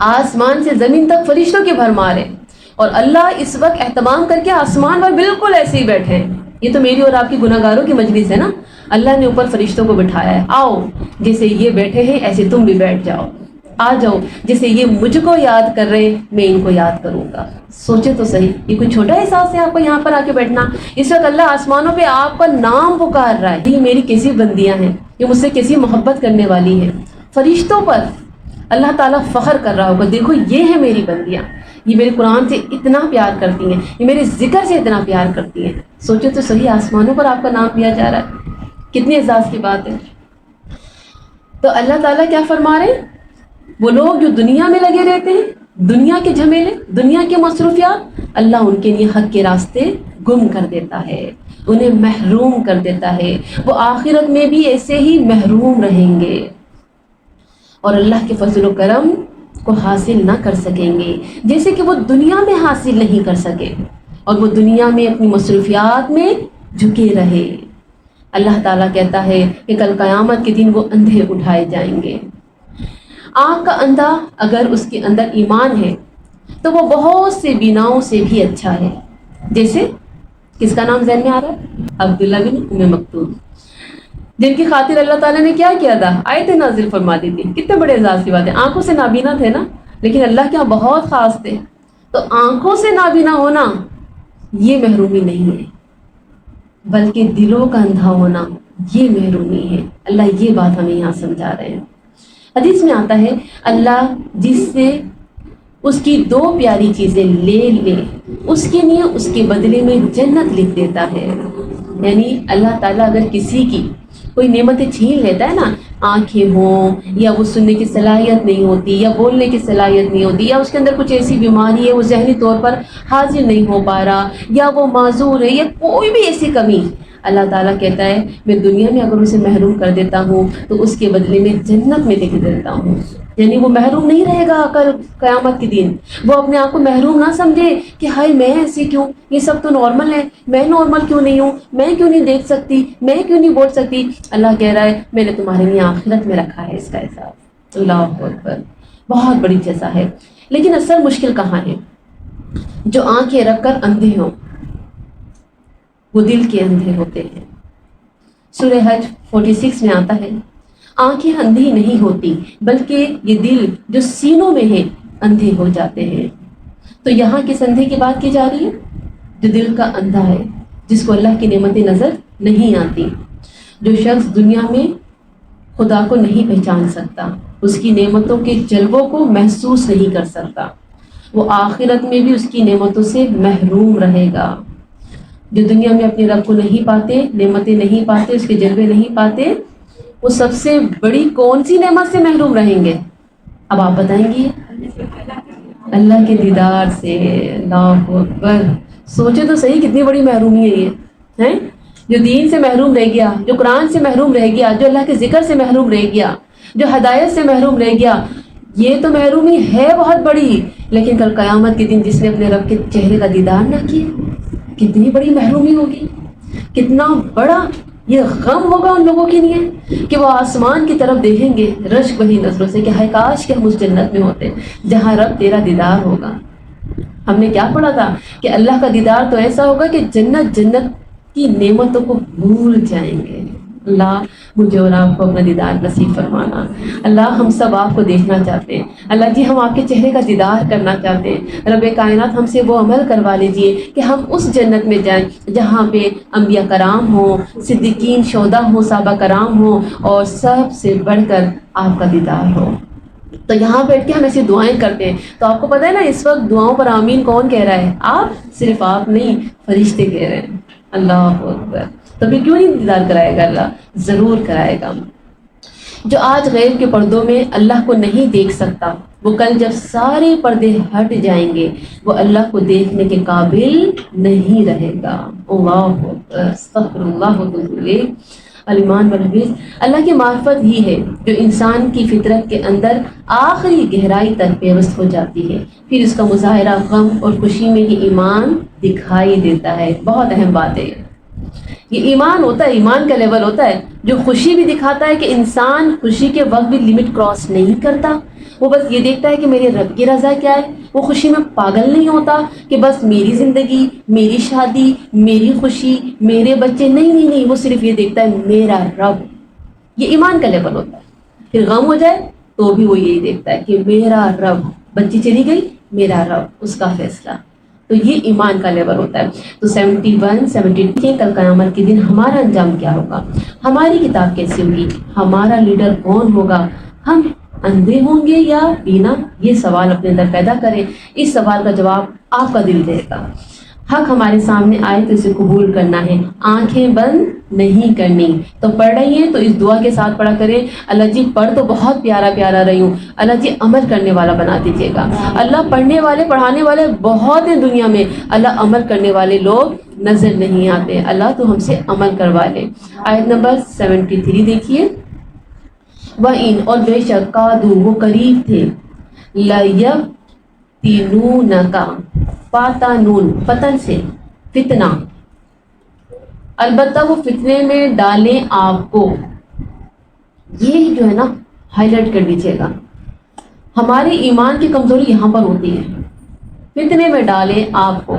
S1: آسمان سے زمین تک فرشتوں کے بھرمار ہے، اور اللہ اس وقت اہتمام کر کے آسمان پر بالکل ایسے ہی بیٹھے ہیں. یہ تو میری اور آپ کی گناہ گاروں کی مجلس ہے نا. اللہ نے اوپر فرشتوں کو بٹھایا ہے. آؤ جیسے یہ بیٹھے ہیں ایسے تم بھی بیٹھ جاؤ. آ جاؤ جیسے یہ مجھ کو یاد کر رہے ہیں میں ان کو یاد کروں گا. سوچے تو صحیح، یہ کوئی چھوٹا احساس ہے آپ کو یہاں پر آ کے بیٹھنا. اس وقت اللہ آسمانوں پہ آپ کا نام پکار رہا ہے. یہ میری کیسی بندیاں ہیں، یہ مجھ سے کیسی محبت کرنے والی ہیں. فرشتوں پر اللہ تعالیٰ فخر کر رہا ہوگا، دیکھو یہ ہے میری بندیاں، یہ میرے قرآن سے اتنا پیار کرتی ہیں، یہ میرے ذکر سے اتنا پیار کرتی ہیں. سوچے تو صحیح، آسمانوں پر آپ کا نام لیا جا رہا ہے. کتنی اعزاز کی بات ہے. تو اللہ تعالیٰ کیا فرما رہے ہیں؟ وہ لوگ جو دنیا میں لگے رہتے ہیں، دنیا کے جھمیلے، دنیا کے مصروفیات، اللہ ان کے لیے حق کے راستے گم کر دیتا ہے، انہیں محروم کر دیتا ہے. وہ آخرت میں بھی ایسے ہی محروم رہیں گے اور اللہ کے فضل و کرم کو حاصل نہ کر سکیں گے جیسے کہ وہ دنیا میں حاصل نہیں کر سکے، اور وہ دنیا میں اپنی مصروفیات میں جھکے رہے. اللہ تعالیٰ کہتا ہے کہ کل قیامت کے دن وہ اندھے اٹھائے جائیں گے. آنکھ کا اندھا اگر اس کے اندر ایمان ہے تو وہ بہت سے بیناؤں سے بھی اچھا ہے. جیسے کس کا نام ذہن میں آ رہا ہے؟ عبداللہ بن ام مکتوم، جن کی خاطر اللہ تعالیٰ نے کیا کیا تھا؟ آیت نازل فرما دی تھی. کتنے بڑے اعزاز کی بات ہے. آنکھوں سے نابینا تھے نا، لیکن اللہ کے یہاں بہت خاص تھے. تو آنکھوں سے نابینا ہونا یہ محرومی نہیں ہے، بلکہ دلوں کا اندھا ہونا یہ محرومی ہے. اللہ یہ بات ہمیں یہاں سمجھا رہے ہیں. حدیث میں آتا ہے اللہ جس سے اس کی 2 پیاری چیزیں لے لے اس کے لیے اس کے بدلے میں جنت لکھ دیتا ہے. یعنی اللہ تعالیٰ اگر کسی کی کوئی نعمتیں چھین لیتا ہے نا، آنکھیں ہوں یا وہ سننے کی صلاحیت نہیں ہوتی یا بولنے کی صلاحیت نہیں ہوتی یا اس کے اندر کچھ ایسی بیماری ہے وہ ذہنی طور پر حاضر نہیں ہو پا رہا یا وہ معذور ہے یا کوئی بھی ایسی کمی، اللہ تعالیٰ کہتا ہے میں دنیا میں اگر اسے محروم کر دیتا ہوں تو اس کے بدلے میں جنت میں لکھ دیتا ہوں. یعنی وہ محروم نہیں رہے گا کل قیامت کے دن. وہ اپنے آپ کو محروم نہ سمجھے کہ ہائے میں ایسے کیوں، یہ سب تو نارمل ہے، میں نارمل کیوں نہیں ہوں، میں کیوں نہیں دیکھ سکتی، میں کیوں نہیں بول سکتی. اللہ کہہ رہا ہے میں نے تمہارے لیے آخرت میں رکھا ہے اس کا احساس. اللہ اکبر، بہت بڑی جزا ہے. لیکن اصل مشکل کہاں ہے؟ جو آنکھیں رکھ کر اندھے ہوں وہ دل کے اندھے ہوتے ہیں. سورہ حج 46 میں آتا ہے آنکھیں اندھی نہیں ہوتی بلکہ یہ دل جو سینوں میں ہے اندھے ہو جاتے ہیں. تو یہاں کس اندھے کی بات کی جا رہی ہے؟ جو دل کا اندھا ہے، جس کو اللہ کی نعمتیں نظر نہیں آتی. جو شخص دنیا میں خدا کو نہیں پہچان سکتا، اس کی نعمتوں کے جلووں کو محسوس نہیں کر سکتا، وہ آخرت میں بھی اس کی نعمتوں سے محروم رہے گا. جو دنیا میں اپنے رب کو نہیں پاتے، نعمتیں نہیں پاتے، اس کے جلوے نہیں پاتے، وہ سب سے بڑی کون سی نعمت سے محروم رہیں گے؟ اب آپ بتائیں گی؟ اللہ کے دیدار سے۔ اللہ اکبر، سوچے تو صحیح کتنی بڑی محرومی ہے یہ ہیں؟ جو دین سے محروم رہ گیا، جو قرآن سے محروم رہ گیا، جو اللہ کے ذکر سے محروم رہ گیا، جو ہدایت سے محروم رہ گیا، یہ تو محرومی ہے بہت بڑی، لیکن کل قیامت کے دن جس نے اپنے رب کے چہرے کا دیدار نہ کیا، کتنی بڑی محرومی ہوگی، کتنا بڑا یہ غم ہوگا ان لوگوں کے لیے کہ وہ آسمان کی طرف دیکھیں گے رشک بہی نظروں سے کہ ہائے کاش کہ ہم اس جنت میں ہوتے جہاں رب تیرا دیدار ہوگا۔ ہم نے کیا پڑھا تھا کہ اللہ کا دیدار تو ایسا ہوگا کہ جنت کی نعمتوں کو بھول جائیں گے۔ اللہ مجھے اور آپ کو اپنا دیدار نصیب فرمانا۔ اللہ ہم سب آپ کو دیکھنا چاہتے ہیں، اللہ جی ہم آپ کے چہرے کا دیدار کرنا چاہتے ہیں۔ رب کائنات ہم سے وہ عمل کروا لیجئے کہ ہم اس جنت میں جائیں جہاں پہ انبیاء کرام ہوں، صدیقین، شہداء ہوں، صحابہ کرام ہوں، اور سب سے بڑھ کر آپ کا دیدار ہو۔ تو یہاں بیٹھ کے ہم ایسی دعائیں کرتے ہیں، تو آپ کو پتہ ہے نا اس وقت دعاؤں پر آمین کون کہہ رہا ہے؟ آپ، صرف آپ نہیں، فرشتے کہہ رہے ہیں۔ اللہ اکبر، تو پھر کیوں نہیں دیدار کرائے گا اللہ؟ ضرور کرائے گا۔ جو آج غیب کے پردوں میں اللہ کو نہیں دیکھ سکتا، وہ کل جب سارے پردے ہٹ جائیں گے وہ اللہ کو دیکھنے کے قابل نہیں رہے گا۔ اللہ اکبر، استغفر اللہ الایمان والحدیث۔ اللہ کی معرفت ہی ہے جو انسان کی فطرت کے اندر آخری گہرائی تک پیوست ہو جاتی ہے، پھر اس کا مظاہرہ غم اور خوشی میں ہی ایمان دکھائی دیتا ہے۔ بہت اہم بات ہے یہ ایمان ہوتا ہے، ایمان کا لیول ہوتا ہے جو خوشی بھی دکھاتا ہے کہ انسان خوشی کے وقت بھی لمٹ کراس نہیں کرتا، وہ بس یہ دیکھتا ہے کہ میرے رب کی رضا کیا ہے، وہ خوشی میں پاگل نہیں ہوتا کہ بس میری زندگی، میری شادی، میری خوشی، میرے بچے، نہیں نہیں نہیں، وہ صرف یہ دیکھتا ہے میرا رب۔ یہ ایمان کا لیول ہوتا ہے۔ پھر غم ہو جائے تو بھی وہ یہی دیکھتا ہے کہ میرا رب، بچی چلی گئی، میرا رب، اس کا فیصلہ۔ تو یہ ایمان کا لیول ہوتا ہے۔ تو 71 72 کل قیامت کے دن ہمارا انجام کیا ہوگا، ہماری کتاب کیسی ہوگی، ہمارا لیڈر کون ہوگا، ہم اندھے ہوں گے یا بینا؟ یہ سوال اپنے اندر پیدا کریں۔ اس سوال کا جواب آپ کا دل دے گا۔ حق ہمارے سامنے آئے تو اسے قبول کرنا ہے، آنکھیں بند نہیں کرنی۔ تو پڑھ رہی ہیں تو اس دعا کے ساتھ پڑھا کریں، اللہ جی پڑھ تو بہت پیارا پیارا رہی ہوں، اللہ جی عمل کرنے والا بنا دیجیے گا۔ اللہ پڑھنے والے پڑھانے والے بہت ہیں دنیا میں، اللہ عمل کرنے والے لوگ نظر نہیں آتے، اللہ تو ہم سے عمل کروا لے۔ آیت نمبر 73 دیکھیے، وَإِنْ، اور بے شک، قَادُوا، وہ قریب تھے، لَيَفْتِنُونَكَ، فاتا نون فتن سے، فتنہ، البتہ وہ فتنے میں ڈالیں آپ کو۔ یہ جو ہے نا ہائی لائٹ کر دیجیے گا، ہماری ایمان کی کمزوری یہاں پر ہوتی ہے، فتنے میں ڈالیں آپ کو۔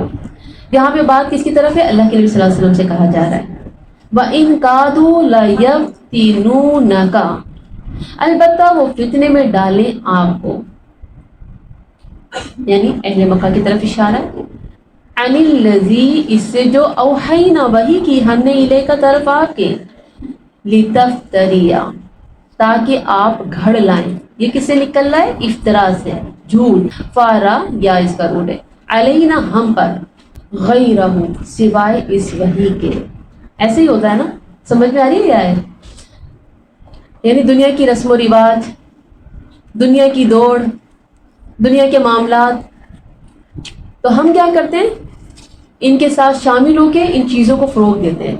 S1: یہاں پہ بات کس کی طرف ہے؟ اللہ کے نبی صلی اللہ علیہ وسلم سے کہا جا رہا ہے، وَإِنْ كَادُوا لَيَفْتِنُونَكَ، البتہ وہ فتنے میں ڈالیں آپ کو، یعنی اہل مکہ کی طرف اشارہ ہے۔ عن الذی، اس سے جو اوحینا وحی کی ہم نے الیک کا طرف آپ کے، لتفتریا، تاکہ آپ گھڑ لائیں۔ یہ کس سے نکل رہا ہے؟ افطرا سے، جھوٹ، فارا یا اس کا روٹ ہے، علینا ہم پر، غیرہ سوائے اس وحی کے۔ ایسے ہی ہوتا ہے نا، سمجھ میں آ رہی ہے کیا ہے؟ یعنی دنیا کی رسم و رواج، دنیا کی دوڑ، دنیا کے معاملات، تو ہم کیا کرتے ہیں؟ ان کے ساتھ شامل ہو کے ان چیزوں کو فروغ دیتے ہیں،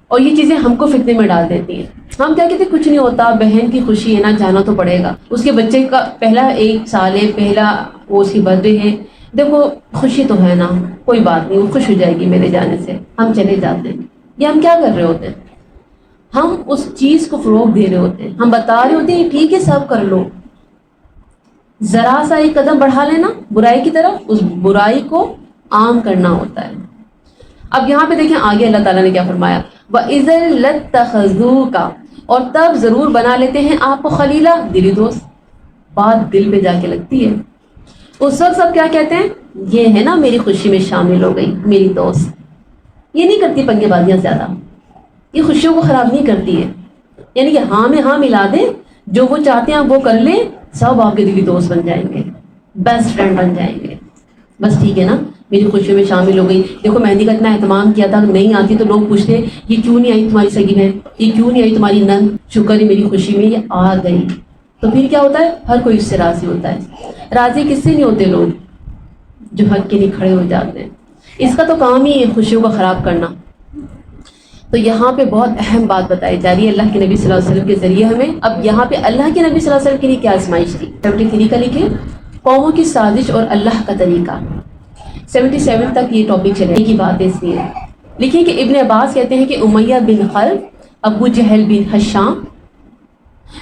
S1: اور یہ چیزیں ہم کو فتنے میں ڈال دیتی ہیں۔ ہم کیا کہتے ہیں؟ کچھ نہیں ہوتا، بہن کی خوشی ہے نا، جانا تو پڑے گا، اس کے بچے کا پہلا 1 سال ہے، پہلا وہ اس کی برتھ ڈے ہے، دیکھو خوشی تو ہے نا، کوئی بات نہیں، وہ خوش ہو جائے گی میرے جانے سے، ہم چلے جاتے ہیں۔ یہ ہم کیا کر رہے ہوتے ہیں؟ ہم اس چیز کو فروغ دے رہے ہوتے ہیں، ہم بتا رہے ہوتے ہیں ٹھیک ہے سب کر لو، ذرا سا ایک قدم بڑھا لینا برائی کی طرف، اس برائی کو عام کرنا ہوتا ہے۔ اب یہاں پہ دیکھیں آگے اللہ تعالیٰ نے کیا فرمایا، وَإِذًا لَاتَّخَذُوكَ، اور تب ضرور بنا لیتے ہیں آپ کو خلیلا، دلی دوست۔ بات دل پہ جا کے لگتی ہے، اس وقت سب کیا کہتے ہیں؟ یہ ہے نا میری خوشی میں شامل ہو گئی میری دوست، یہ نہیں کرتی پنگے بازیاں زیادہ، یہ خوشیوں کو خراب نہیں کرتی ہے، یعنی کہ ہاں میں ہاں ملا دیں، جو وہ چاہتے ہیں وہ کر لیں، سب آپ کے دلی دوست بن جائیں گے، بیسٹ فرینڈ بن جائیں گے، بس ٹھیک ہے نا، میری خوشیوں میں شامل ہو گئی. دیکھو مہندی کا اتنا اہتمام کیا تھا, نہیں آتی تو لوگ پوچھتے یہ کیوں نہیں آئی تمہاری سگی بہن, یہ کیوں نہیں آئی تمہاری نند, شکر ہے میری خوشی میں یہ آ گئی. تو پھر کیا ہوتا ہے, ہر کوئی اس سے راضی ہوتا ہے. راضی کس سے نہیں ہوتے لوگ, جو حق کے لیے کھڑے ہو جاتے ہیں. اس کا تو کام ہی ہے خوشیوں کو خراب کرنا. تو یہاں پہ بہت اہم بات بتائی جا رہی ہے اللہ کے نبی صلی اللہ علیہ وسلم کے ذریعے ہمیں. اب یہاں پہ اللہ کے نبی صلی اللہ علیہ وسلم کے لیے کیا آزمائش تھی. 73 کا لکھے, قوموں کی سازش اور اللہ کا طریقہ. 77 تک یہ ٹاپک چلنے کی بات ہے. اس لیے لکھیں کہ ابن عباس کہتے ہیں کہ امیہ بن خلف, ابو جہل بن حشام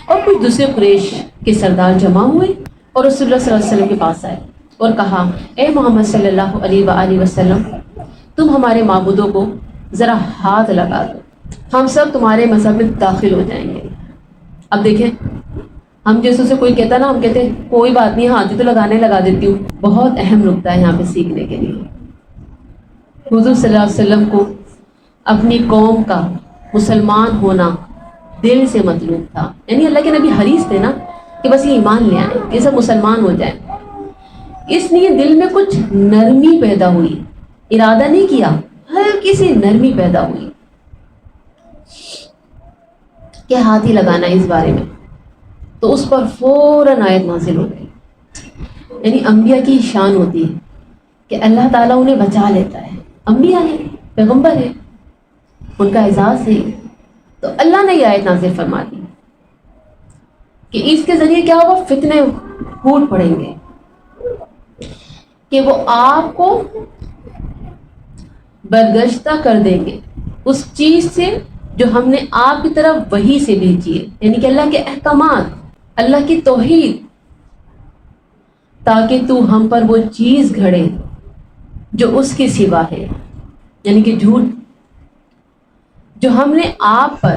S1: اور کچھ دوسرے قریش کے سردار جمع ہوئے اور رسول اللہ صلی اللہ علیہ وسلم کے پاس آئے اور کہا, اے محمد صلی اللہ علیہ وآلہ وسلم, تم ہمارے معبودوں کو ذرا ہاتھ لگا دو, ہم سب تمہارے مذہب میں داخل ہو جائیں گے. اب دیکھیں, ہم جیسے سے کوئی کہتا نا, ہم کہتے ہیں کوئی بات نہیں, ہاتھ تو لگا دیتی ہوں. بہت اہم نقطہ ہے یہاں پہ سیکھنے کے لیے. حضور صلی اللہ علیہ وسلم کو اپنی قوم کا مسلمان ہونا دل سے مطلوب تھا. یعنی اللہ کے نبی حریص تھے نا کہ بس یہ ایمان لے آئیں, یہ سب مسلمان ہو جائیں. اس لیے دل میں کچھ نرمی پیدا ہوئی, ارادہ نہیں کیا, ہلکی سی نرمی پیدا ہوئی کہ ہاتھ ہی لگانا اس بارے میں. تو اس پر فوراً آیت نازل ہو گئی. یعنی انبیاء کی شان ہوتی ہے کہ اللہ تعالیٰ انہیں بچا لیتا ہے. انبیاء ہیں, پیغمبر ہیں, ان کا اعزاز ہے. تو اللہ نے یہ آیت نازل فرما دی کہ اس کے ذریعے کیا ہوگا, فتنے پھوٹ پڑیں گے کہ وہ آپ کو برگشتہ کر دیں گے اس چیز سے جو ہم نے آپ کی طرف وحی سے بھیجی ہے. یعنی کہ اللہ کے احکامات, اللہ کی توحید, تاکہ تو ہم پر وہ چیز گھڑے جو اس کے سوا ہے. یعنی کہ جھوٹ جو ہم نے آپ پر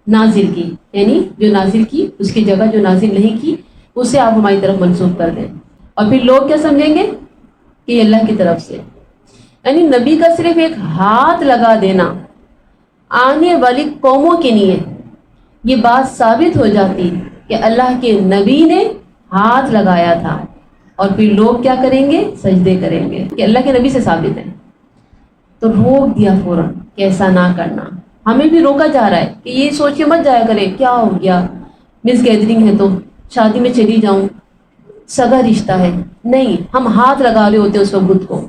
S1: نازل کی, یعنی جو نازل کی اس کی جگہ جو نازل نہیں کی اسے آپ ہماری طرف منسوخ کر دیں. اور پھر لوگ کیا سمجھیں گے کہ یہ اللہ کی طرف سے. یعنی نبی کا صرف ایک ہاتھ لگا دینا آنے والی قوموں کے لیے یہ بات ثابت ہو جاتی کہ اللہ کے نبی نے ہاتھ لگایا تھا. اور پھر لوگ کیا کریں گے, سجدے کریں گے, کہ اللہ کے نبی سے ثابت ہے. تو روک دیا فوراً کہ ایسا نہ کرنا. ہمیں بھی روکا جا رہا ہے کہ یہ سوچ کے مت جایا کرے کیا ہو گیا, مس گیدرنگ ہے تو شادی میں چلی جاؤں, سگا رشتہ ہے. نہیں, ہم ہاتھ لگا رہے ہوتے ہیں اس وقت کو,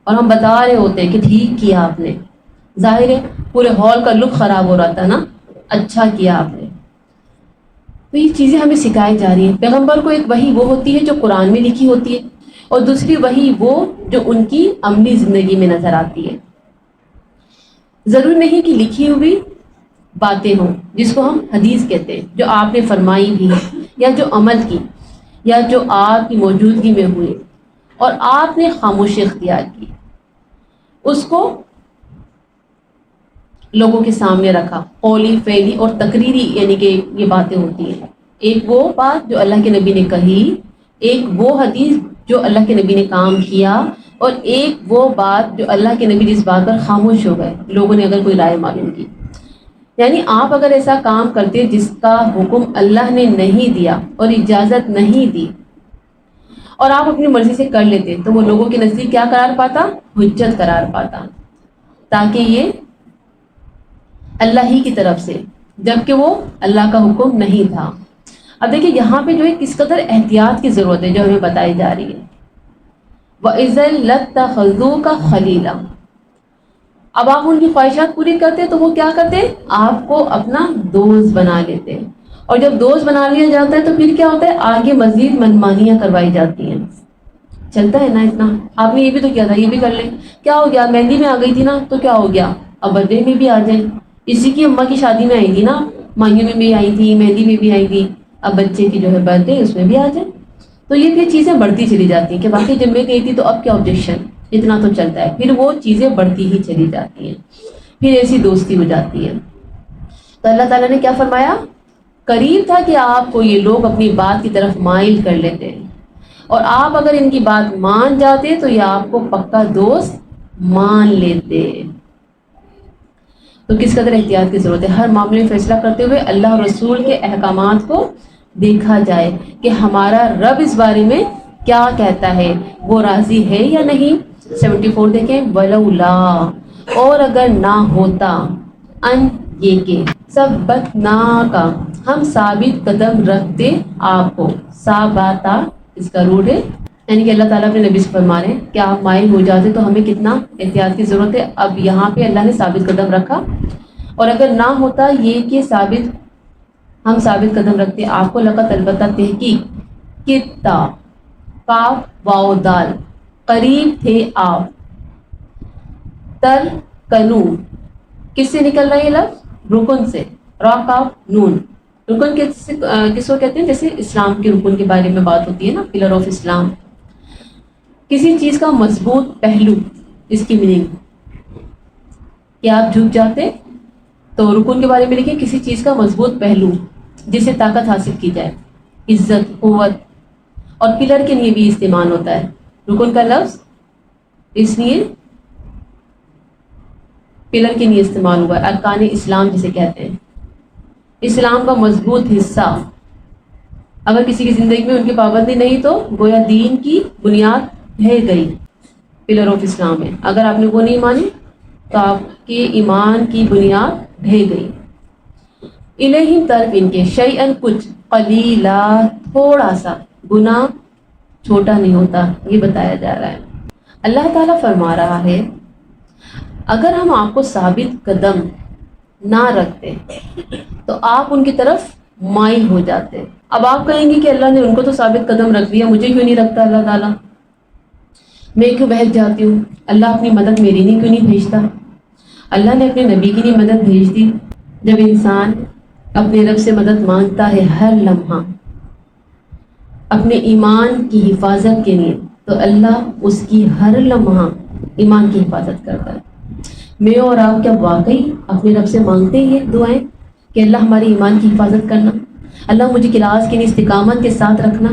S1: اور ہم بتا رہے ہوتے ہیں کہ ٹھیک کیا آپ نے. ظاہر ہے پورے ہال کا لک خراب ہو رہا تھا نا, اچھا کیا آپ نے. تو یہ چیزیں ہمیں سکھائی جا رہی ہیں. پیغمبر کو ایک وحی وہ ہوتی ہے جو قرآن میں لکھی ہوتی ہے, اور دوسری وحی وہ جو ان کی عملی زندگی میں نظر آتی ہے. ضروری نہیں کہ لکھی ہوئی باتیں ہوں جس کو ہم حدیث کہتے ہیں, جو آپ نے فرمائی بھی یا جو عمل کی یا جو آپ کی موجودگی میں ہوئے اور آپ نے خاموشی اختیار کی, اس کو لوگوں کے سامنے رکھا. قولی, فعلی اور تقریری, یعنی کہ یہ باتیں ہوتی ہیں. ایک وہ بات جو اللہ کے نبی نے کہی, ایک وہ حدیث جو اللہ کے نبی نے کام کیا, اور ایک وہ بات جو اللہ کے نبی اس بات پر خاموش ہو گئے, لوگوں نے اگر کوئی رائے معلوم کی. یعنی آپ اگر ایسا کام کرتے جس کا حکم اللہ نے نہیں دیا اور اجازت نہیں دی, اور آپ اپنی مرضی سے کر لیتے, تو وہ لوگوں کے نزدیک کیا قرار پاتا, حجت قرار پاتا, تاکہ یہ اللہ ہی کی طرف سے, جبکہ وہ اللہ کا حکم نہیں تھا. اب دیکھیں یہاں پہ جو ہے کس قدر احتیاط کی ضرورت ہے جو ہمیں بتائی جا رہی ہے. وَإِذَا لَاتَّخَذُوكَ خَلِيلًا, اب آپ ان کی خواہشات پوری کرتے تو وہ کیا کرتے, آپ کو اپنا دوست بنا لیتے. اور جب دوست بنا لیا جاتا ہے تو پھر کیا ہوتا ہے, آگے مزید منمانیاں کروائی جاتی ہیں. چلتا ہے نا اتنا, آپ نے یہ بھی تو کیا تھا, یہ بھی کر لیں, کیا ہو گیا, مہندی میں آ گئی تھی نا تو کیا ہو گیا, اب برتھ ڈے میں بھی آ جائیں. اسی کی اماں کی شادی میں آئی تھی نا, مائیوں میں بھی آئی تھی, مہندی میں بھی آئی تھی, اب بچے کی جو ہے برتھ ڈے اس میں بھی آ جائیں. تو یہ پھر چیزیں بڑھتی چلی جاتی ہیں کہ باقی جب میں گئی تھی تو اب کیا آبجیکشن, اتنا تو چلتا ہے. پھر وہ چیزیں بڑھتی ہی چلی جاتی ہیں, پھر ایسی دوستی ہو جاتی ہے. تو اللہ تعالیٰ نے کیا فرمایا, قریب تھا کہ آپ کو یہ لوگ اپنی بات کی طرف مائل کر لیتے, اور آپ اگر ان کی بات مان جاتے تو یہ آپ کو پکا دوست مان لیتے. تو کس قدر احتیاط کی ضرورت ہے. ہر معاملے میں فیصلہ کرتے ہوئے اللہ اور رسول کے احکامات کو دیکھا جائے کہ ہمارا رب اس بارے میں کیا کہتا ہے, وہ راضی ہے یا نہیں, 74 دیکھیں، ولولا، اور اگر نہ ہوتا، ان یہ کہ، ثبتنا کا، ہم ثابت قدم رکھتے آپ کو، ثابتا اس کا روٹ ہے، یعنی کہ اللہ تعالیٰ اپنے نبی سے فرما رہے ہیں کہ آپ مائل ہو جاتے تو ہمیں کتنا احتیاط کی ضرورت ہے. اب یہاں پہ اللہ نے ثابت قدم رکھا، اور اگر نہ ہوتا یہ کہ ہم ثابت قدم رکھتے آپ کو، لقد البتہ تحقیق، کتا، کاف واو دال، قریب تھے آپ، تر کنو، کس سے نکل رہا ہے یہ لفظ؟ رکن سے، را کاف نون. رکن کس کو کہتے ہیں؟ جیسے اسلام کے رکن کے بارے میں بات ہوتی ہے نا، پلر آف اسلام، کسی چیز کا مضبوط پہلو، اس کی میننگ کہ آپ جھک جاتے. تو رکن کے بارے میں لکھیں کسی چیز کا مضبوط پہلو جس سے طاقت حاصل کی جائے، عزت، قوت. اور پلر کے لیے بھی استعمال ہوتا ہے رکن کا لفظ، اس لیے پلر کے لیے استعمال ہوا ہے. ارکان اسلام جسے کہتے ہیں، اسلام کا مضبوط حصہ. اگر کسی کی زندگی میں ان کی پابندی نہیں تو گویا دین کی بنیاد ڈھہ گئی. پلر آف اسلام ہے، اگر آپ نے وہ نہیں مانی تو آپ کے ایمان کی بنیاد ڈھہ گئی. الیہم طرف ان کے، شیئن کچھ، قلیلا تھوڑا سا، گناہ چھوٹا نہیں ہوتا، یہ بتایا جا رہا ہے. اللہ تعالیٰ فرما رہا ہے اگر ہم آپ کو ثابت قدم نہ رکھتے تو آپ ان کی طرف مائل ہو جاتے. اب آپ کہیں گے کہ اللہ نے ان کو تو ثابت قدم رکھ دیا، مجھے کیوں نہیں رکھتا اللہ تعالیٰ؟ میں کیوں بہک جاتی ہوں؟ اللہ اپنی مدد میری نہیں کیوں نہیں بھیجتا؟ اللہ نے اپنے نبی کی نہیں مدد بھیج دی. جب انسان اپنے رب سے مدد مانگتا ہے ہر لمحہ اپنے ایمان کی حفاظت کے لیے، تو اللہ اس کی ہر لمحہ ایمان کی حفاظت کرتا ہے. میں اور آپ کیا واقعی اپنے رب سے مانگتے ہیں یہ دعائیں کہ اللہ ہماری ایمان کی حفاظت کرنا، اللہ مجھے کلاس کے لیے استقامت کے ساتھ رکھنا،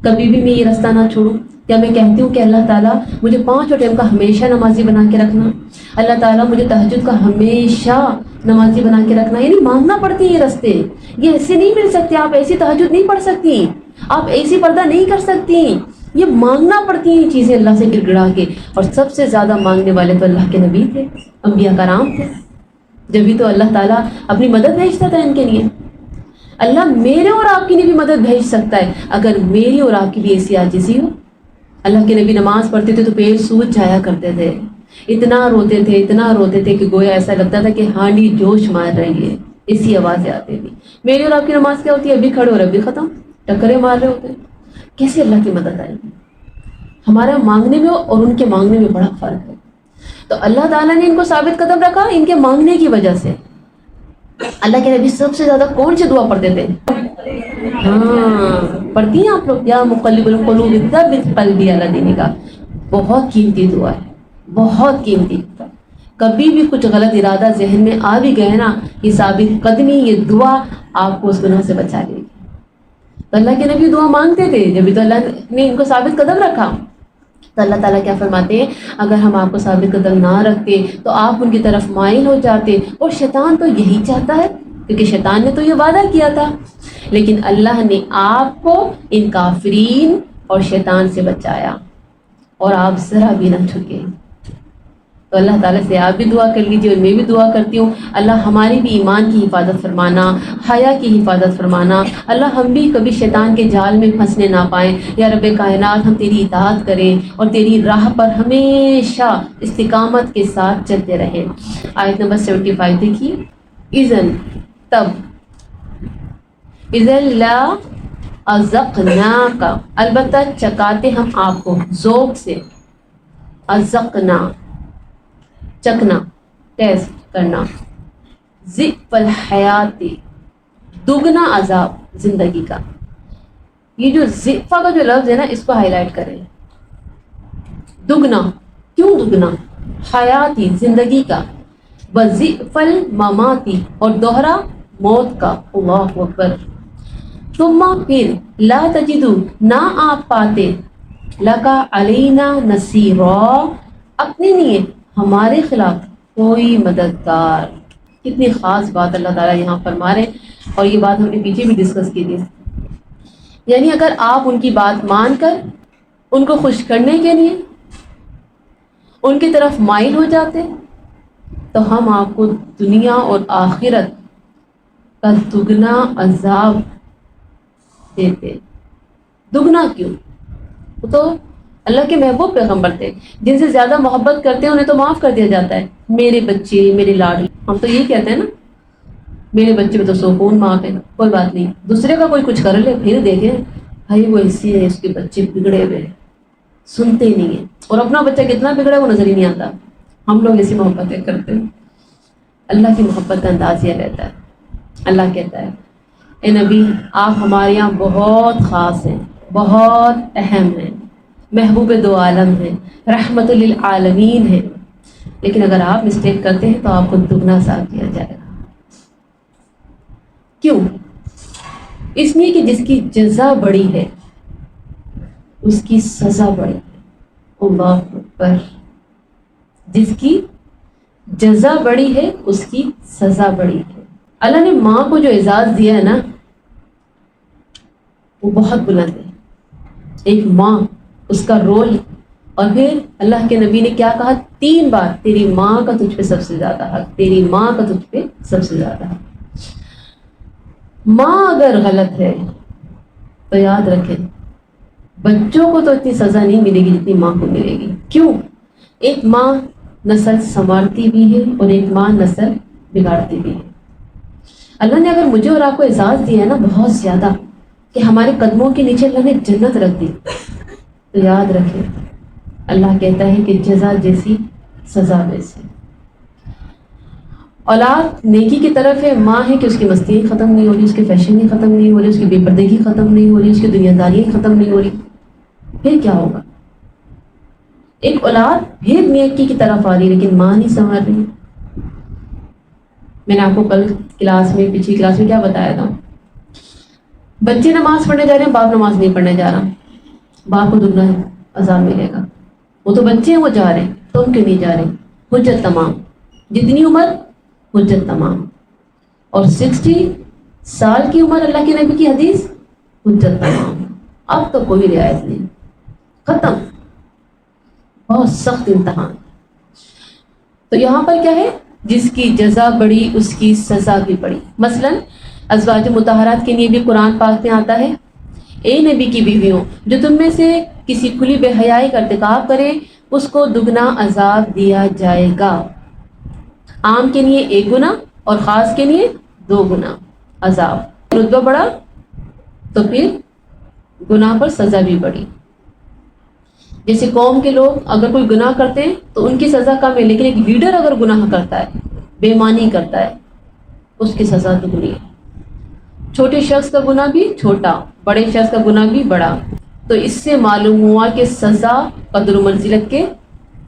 S1: کبھی بھی میں یہ راستہ نہ چھوڑوں؟ کیا میں کہتی ہوں کہ اللہ تعالیٰ مجھے 5 ٹائم کا ہمیشہ نمازی بنا کے رکھنا، اللہ تعالیٰ مجھے تہجد کا ہمیشہ نمازی بنا کے رکھنا؟ یعنی مانگنا پڑتی ہے یہ راستے، یہ ایسے نہیں مل سکتے. آپ ایسی تہجد نہیں پڑھ سکتی، آپ ایسی پردہ نہیں کر سکتی، یہ مانگنا پڑتی ہیں یہ چیزیں اللہ سے گڑ گڑا کے. اور سب سے زیادہ مانگنے والے تو اللہ کے نبی تھے، انبیاء کرام تھے، جبھی تو اللہ تعالیٰ اپنی مدد بھیجتا تھا ان کے لیے. اللہ میرے اور آپ کی بھی مدد بھیج سکتا ہے اگر میری اور آپ کی بھی ایسی عاجزی ہو. اللہ کے نبی نماز پڑھتے تھے تو پیر سوج جایا کرتے تھے، اتنا روتے تھے، اتنا روتے تھے کہ گویا ایسا لگتا تھا کہ ہانڈی جوش مار رہی ہے، ایسی آوازیں آتی تھی. میری اور آپ کی نماز کیا ہوتی ہے؟ ابھی کھڑے اور ابھی ختم، ٹکرے مار رہے ہوتے. کیسے اللہ کی مدد آئے گی؟ ہمارا مانگنے میں اور ان کے مانگنے میں بڑا فرق ہے. تو اللہ تعالیٰ نے ان کو ثابت قدم رکھا ان کے مانگنے کی وجہ سے. اللہ کے نبی سب سے زیادہ کون سی دعا پڑھتے تھے؟ ہاں پڑھتی ہیں آپ لوگ، یا مقلب القلوب ثبت قلبی علی دینک. بہت قیمتی دعا ہے، بہت قیمتی. کبھی بھی کچھ غلط ارادہ ذہن میں آ بھی گئے نا، یہ ثابت قدمی، یہ دعا آپ کو اس گناہ سے بچا لے گی. تو اللہ کے نبی دعا مانگتے تھے، جبھی تو اللہ نے ان کو ثابت قدم رکھا. تو اللہ تعالیٰ کیا فرماتے ہیں؟ اگر ہم آپ کو ثابت قدم نہ رکھتے تو آپ ان کی طرف مائل ہو جاتے. اور شیطان تو یہی چاہتا ہے، کیونکہ شیطان نے تو یہ وعدہ کیا تھا. لیکن اللہ نے آپ کو ان کافرین اور شیطان سے بچایا اور آپ ذرا بھی نہ جھکے. تو اللہ تعالیٰ سے آپ بھی دعا کر لیجیے اور میں بھی دعا کرتی ہوں اللہ ہماری بھی ایمان کی حفاظت فرمانا، حیا کی حفاظت فرمانا. اللہ ہم بھی کبھی شیطان کے جال میں پھنسنے نہ پائیں. یا رب کائنات ہم تیری اطاعت کریں اور تیری راہ پر ہمیشہ استقامت کے ساتھ چلتے رہیں. آیت نمبر 75 دیکھیے. اذن تب، اذن لا ازقناک، البتہ چکاتے ہم آپ کو، ذوق سے، ازقنا چکنا، ٹیسٹ کرنا، ضعف الحیات، دگنا عذاب زندگی کا. یہ جو ضعفہ کا جو لفظ ہے نا، اس کو ہائی لائٹ کریں. دگنا، کیوں دگنا؟ حیاتی زندگی کا، وضعف المماتی اور دوہرا موت کا. اللہ اکبر. ثم پھر، لا تجدو نہ آپ پاتے، لکا علینا نصیرا اپنے لیے ہمارے خلاف کوئی مددگار. کتنی خاص بات اللہ تعالیٰ یہاں فرما رہے ہیں، اور یہ بات ہم نے پیچھے بھی ڈسکس کی تھی. یعنی اگر آپ ان کی بات مان کر ان کو خوش کرنے کے لیے ان کی طرف مائل ہو جاتے تو ہم آپ کو دنیا اور آخرت کا دگنا عذاب دیتے. دگنا کیوں؟ وہ تو اللہ کے محبوب پیغمبر تھے، جن سے زیادہ محبت کرتے ہیں انہیں تو معاف کر دیا جاتا ہے. میرے بچے، میرے لاڈلے، ہم تو یہی کہتے ہیں نا، میرے بچے میں تو سکون معاف ہے، کوئی بات نہیں. دوسرے کا کوئی کچھ کر لے پھر دیکھیں بھائی وہ ایسی ہے، اس کے بچے بگڑے ہوئے ہیں، سنتے ہی نہیں ہیں، اور اپنا بچہ کتنا بگڑا ہے وہ نظر ہی نہیں آتا. ہم لوگ ایسی محبتیں کرتے ہیں. اللہ کی محبت کا انداز یہ رہتا ہے. اللہ کہتا ہے اے نبی آپ ہمارے یہاں بہت خاص ہیں، بہت اہم ہیں، محبوب دو عالم ہیں، رحمت للعالمین ہیں، لیکن اگر آپ مسٹیک کرتے ہیں تو آپ کو دگنا حساب کیا جائے گا. کیوں؟ اس لیے کہ جس کی جزا بڑی ہے اس کی سزا بڑی ہے. اللہ اکبر. جس کی جزا بڑی ہے اس کی سزا بڑی ہے. اللہ نے ماں کو جو اعزاز دیا ہے نا وہ بہت بلند ہے. ایک ماں، اس کا رول. اور پھر اللہ کے نبی نے کیا کہا 3 بار، تیری ماں کا تجھ پہ سب سے زیادہ حق، تیری ماں کا تجھ پہ سب سے زیادہ حق. ماں اگر غلط ہے تو یاد رکھیں بچوں کو تو اتنی سزا نہیں ملے گی جتنی ماں کو ملے گی. کیوں؟ ایک ماں نسل سنوارتی بھی ہے اور ایک ماں نسل بگاڑتی بھی ہے. اللہ نے اگر مجھے اور آپ کو اعزاز دیا ہے نا بہت زیادہ کہ ہمارے قدموں کے نیچے اللہ نے جنت رکھ دی، تو یاد رکھیں اللہ کہتا ہے کہ جزا جیسی سزا ویسی. اولاد نیکی کی طرف ہے، ماں ہے کہ اس کی مستی ختم نہیں ہو رہی، اس کے فیشن ہی ختم نہیں ہو رہی، اس کی بے پردگی ختم نہیں ہو رہی، اس کی دنیا داری ختم نہیں ہو رہی، پھر کیا ہوگا؟ ایک اولاد پھر نیکی کی طرف آ رہی لیکن ماں نہیں سنبھال رہی. میں نے آپ کو کل کلاس میں، پچھلی کلاس میں کیا بتایا تھا؟ بچے نماز پڑھنے جا رہے ہیں، باپ نماز نہیں پڑھنے جا رہا، باپ کو دگنا عذاب ملے گا. وہ تو بچے ہیں، وہ جا رہے ہیں، تم کیوں نہیں جا رہے؟ حجت تمام، جتنی عمر حجت تمام. اور 60 سال کی عمر اللہ کے نبی کی حدیث حجت تمام. اب تو کوئی رعایت نہیں، ختم. بہت سخت امتحان. تو یہاں پر کیا ہے؟ جس کی جزا بڑی اس کی سزا بھی بڑی. مثلا ازواج مطہرات کے لیے بھی قرآن پاک میں آتا ہے اے نبی کی بیویوں جو تم میں سے کسی کھلی بے حیائی کا ارتکاب کرے اس کو دگنا عذاب دیا جائے گا. عام کے لیے 1 گنا اور خاص کے لیے 2 گنا عذاب. رتبہ بڑا تو پھر گناہ پر سزا بھی بڑی. جیسے قوم کے لوگ اگر کوئی گناہ کرتے ہیں تو ان کی سزا کم ہے، لیکن ایک لیڈر اگر گناہ کرتا ہے، بے ایمانی کرتا ہے، اس کی سزا دگنی ہے. چھوٹے شخص کا گناہ بھی چھوٹا، بڑے شخص کا گناہ بھی بڑا. تو اس سے معلوم ہوا کہ سزا قدر و منزلت کے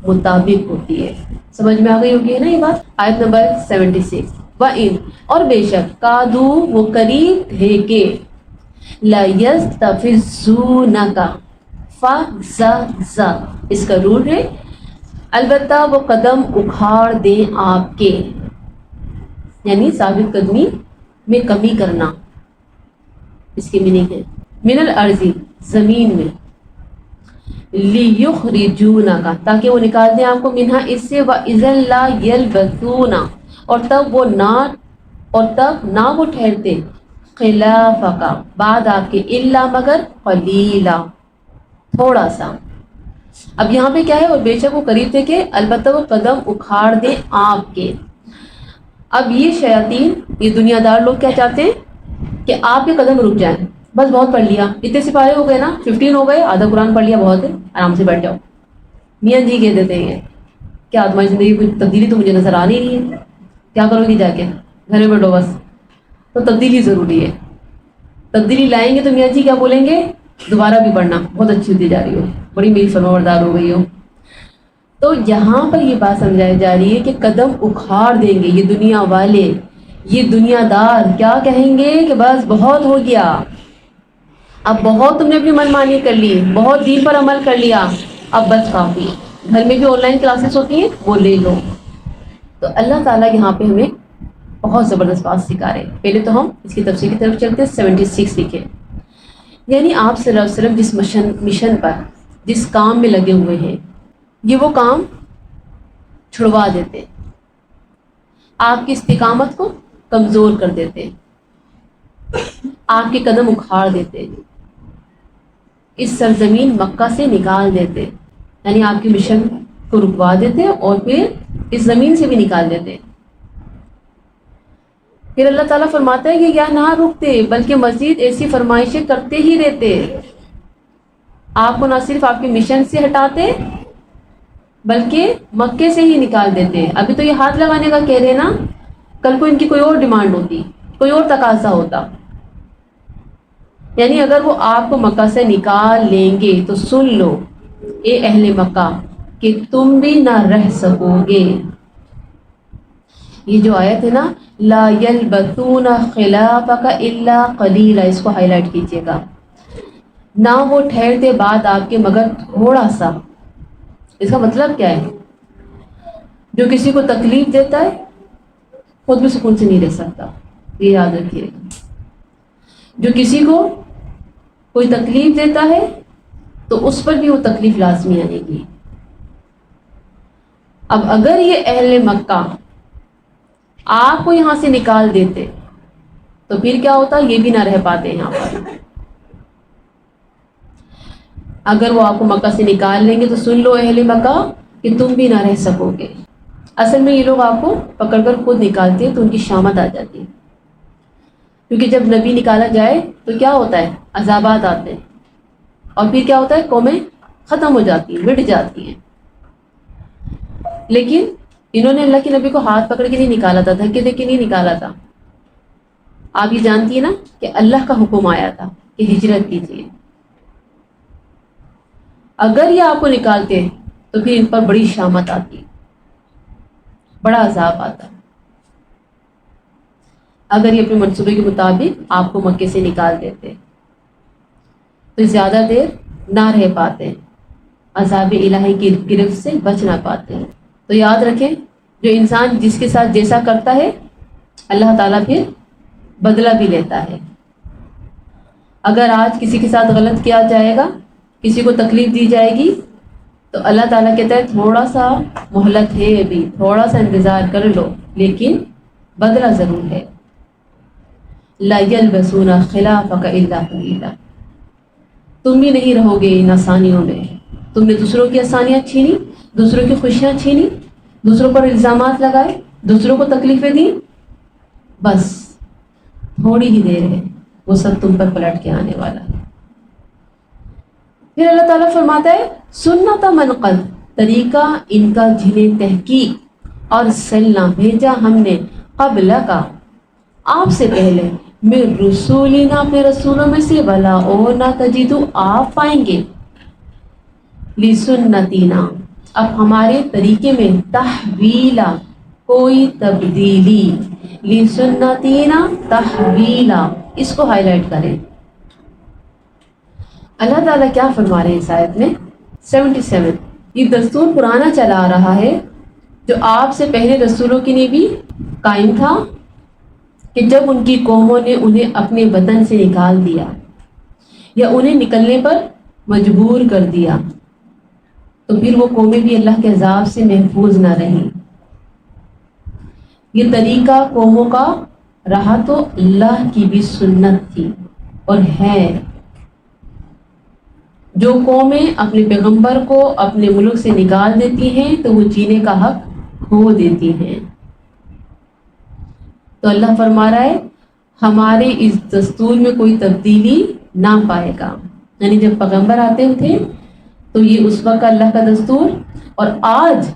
S1: مطابق ہوتی ہے. سمجھ میں آ گئی ہوگی ہے نا یہ بات؟ آیت نمبر 76. وَإِنْ اور بے شک کادو وہ قریب تھے کہ لَيَسْتَفِزُّونَكَ فَزَّ اس کا روٹ ہے البتہ وہ قدم اکھاڑ دیں آپ کے، یعنی ثابت قدمی میں کمی کرنا. اس کی میننگ ہے من الارض زمین میں، لیخرجونک تاکہ وہ نکال دیں آپ کو، منہا اس سے، واذا لا یلبثون اور تب نہ وہ ٹھہرتے، خلافک بعد آپ کے، الا مگر قلیلا تھوڑا سا. اب یہاں پہ کیا ہے؟ اور بے شک وہ قریب تھے کہ البتہ وہ قدم اکھاڑ دیں آپ کے. اب یہ شیاطین، یہ دنیا دار لوگ کیا چاہتے ہیں کہ آپ کے قدم رک جائیں. بس بہت پڑھ لیا، اتنے سپارے ہو گئے نا، 15 ہو گئے، آدھا قرآن پڑھ لیا، بہت ہے، آرام سے بیٹھ جاؤ. میاں جی کہہ دیتے ہیں کیا تمہاری زندگی کوئی تبدیلی تو مجھے نظر آ نہیں رہی ہے، کیا کرو گی جا کے؟ گھر میں بیٹھو بس. تو تبدیلی ضروری ہے. تبدیلی لائیں گے تو میاں جی کیا بولیں گے؟ دوبارہ بھی پڑھنا، بہت اچھی ہوتی جا رہی ہو، بڑی میری فرمانبردار ہو گئی ہو. تو یہاں پر یہ بات سمجھائی جا رہی ہے کہ قدم اکھاڑ دیں گے یہ دنیا والے، یہ دنیا دار. کیا کہیں گے کہ بس بہت ہو گیا، اب بہت تم نے اپنی من مانی کر لی، بہت دین پر عمل کر لیا، اب بس کافی. گھر میں بھی آن لائن کلاسز ہوتی ہیں وہ لے لو. تو اللہ تعالیٰ یہاں پہ ہمیں بہت زبردست بات سکھا رہے ہیں. پہلے تو ہم اس کی تفسیر کی طرف چلتے ہیں. 76 لکھے، یعنی آپ صرف جس مشن پر، جس کام میں لگے ہوئے ہیں، یہ وہ کام چھڑوا دیتے, آپ کی استقامت کو کمزور کر دیتے, آپ کے قدم اکھاڑ دیتے, اس سرزمین مکہ سے نکال دیتے, یعنی آپ کے مشن کو رکوا دیتے اور پھر اس زمین سے بھی نکال دیتے. پھر اللہ تعالیٰ فرماتا ہے کہ کیا نہ رکتے بلکہ مزید ایسی فرمائشیں کرتے ہی رہتے, آپ کو نہ صرف آپ کے مشن سے ہٹاتے بلکہ مکے سے ہی نکال دیتے. ابھی تو یہ ہاتھ لگانے کا کہہ رہے نا, کل کو ان کی کوئی اور ڈیمانڈ ہوتی, کوئی اور تقاضا ہوتا. یعنی اگر وہ آپ کو مکہ سے نکال لیں گے تو سن لو اے اہل مکہ کہ تم بھی نہ رہ سکو گے. یہ جو آیت ہے نا, لا یلبثون خلافک الا قلیلا, اس کو ہائی لائٹ کیجیے گا. نہ وہ ٹھہرتے بعد آپ کے مگر تھوڑا سا. اس کا مطلب کیا ہے؟ جو کسی کو تکلیف دیتا ہے خود بھی سکون سے نہیں رہ سکتا, یہ یاد رکھیے گا. جو کسی کو کوئی تکلیف دیتا ہے تو اس پر بھی وہ تکلیف لازمی آئے گی. اب اگر یہ اہل مکہ آپ کو یہاں سے نکال دیتے تو پھر کیا ہوتا, یہ بھی نہ رہ پاتے یہاں پر. اگر وہ آپ کو مکہ سے نکال لیں گے تو سن لو اہل مکہ کہ تم بھی نہ رہ سکو گے. اصل میں یہ لوگ آپ کو پکڑ کر خود نکالتے ہیں تو ان کی شامت آ جاتی ہے, کیونکہ جب نبی نکالا جائے تو کیا ہوتا ہے, عذابات آتے ہیں اور پھر کیا ہوتا ہے, قومیں ختم ہو جاتی ہیں, مٹ جاتی ہیں. لیکن انہوں نے اللہ کے نبی کو ہاتھ پکڑ کے نہیں نکالا تھا, دھکے دے کے نہیں نکالا تھا. آپ یہ جانتی ہیں نا کہ اللہ کا حکم آیا تھا کہ ہجرت کیجیے. اگر یہ آپ کو نکالتے تو پھر ان پر بڑی شامت آتی, بڑا عذاب آتا. اگر یہ اپنے منصوبے کے مطابق آپ کو مکے سے نکال دیتے تو زیادہ دیر نہ رہ پاتے, عذاب الہی کی گرفت سے بچ نہ پاتے. تو یاد رکھیں, جو انسان جس کے ساتھ جیسا کرتا ہے اللہ تعالیٰ پھر بدلہ بھی لیتا ہے. اگر آج کسی کے ساتھ غلط کیا جائے گا, کسی کو تکلیف دی جائے گی, تو اللہ تعالیٰ کہتا ہے تھوڑا سا مہلت ہے, ابھی تھوڑا سا انتظار کر لو, لیکن بدلہ ضرور ہے. لا یلبسون خلافک الا قلیلا, تم بھی نہیں رہو گے ان آسانیوں میں. تم نے دوسروں کی آسانیاں چھینی, دوسروں کی خوشیاں چھینی, دوسروں پر الزامات لگائے, دوسروں کو تکلیفیں دی, بس تھوڑی ہی دیر ہے, وہ سب تم پر پلٹ کے آنے والا ہے. پھر اللہ تعالیٰ فرماتا ہے سنت من قد, طریقہ ان کا جنہیں تحقیق اور سلنا بھیجا ہم نے قبل کا, آپ سے پہلے, میں رسولنا, اپنے رسولوں میں سے, ولا اور نہ تجدو, آپ پائیں گے, لسنتینا, اب ہمارے طریقے میں, تحویلا, کوئی تبدیلی, لسنتینا تحویلا, اس کو ہائی لائٹ کریں. اللہ تعالیٰ کیا فرما رہے ہیں اس آیت میں؟ 77, یہ دستور پرانا چلا آ رہا ہے جو آپ سے پہلے رسولوں کے لیے بھی قائم تھا, کہ جب ان کی قوموں نے انہیں اپنے وطن سے نکال دیا یا انہیں نکلنے پر مجبور کر دیا تو پھر وہ قومیں بھی اللہ کے عذاب سے محفوظ نہ رہیں. یہ طریقہ قوموں کا رہا تو اللہ کی بھی سنت تھی اور ہے. جو قومیں اپنے پیغمبر کو اپنے ملک سے نکال دیتی ہیں تو وہ جینے کا حق کھو دیتی ہیں. تو اللہ فرما رہا ہے ہمارے اس دستور میں کوئی تبدیلی نہ پائے گا. یعنی جب پیغمبر آتے تھے تو یہ اس وقت کا اللہ کا دستور, اور آج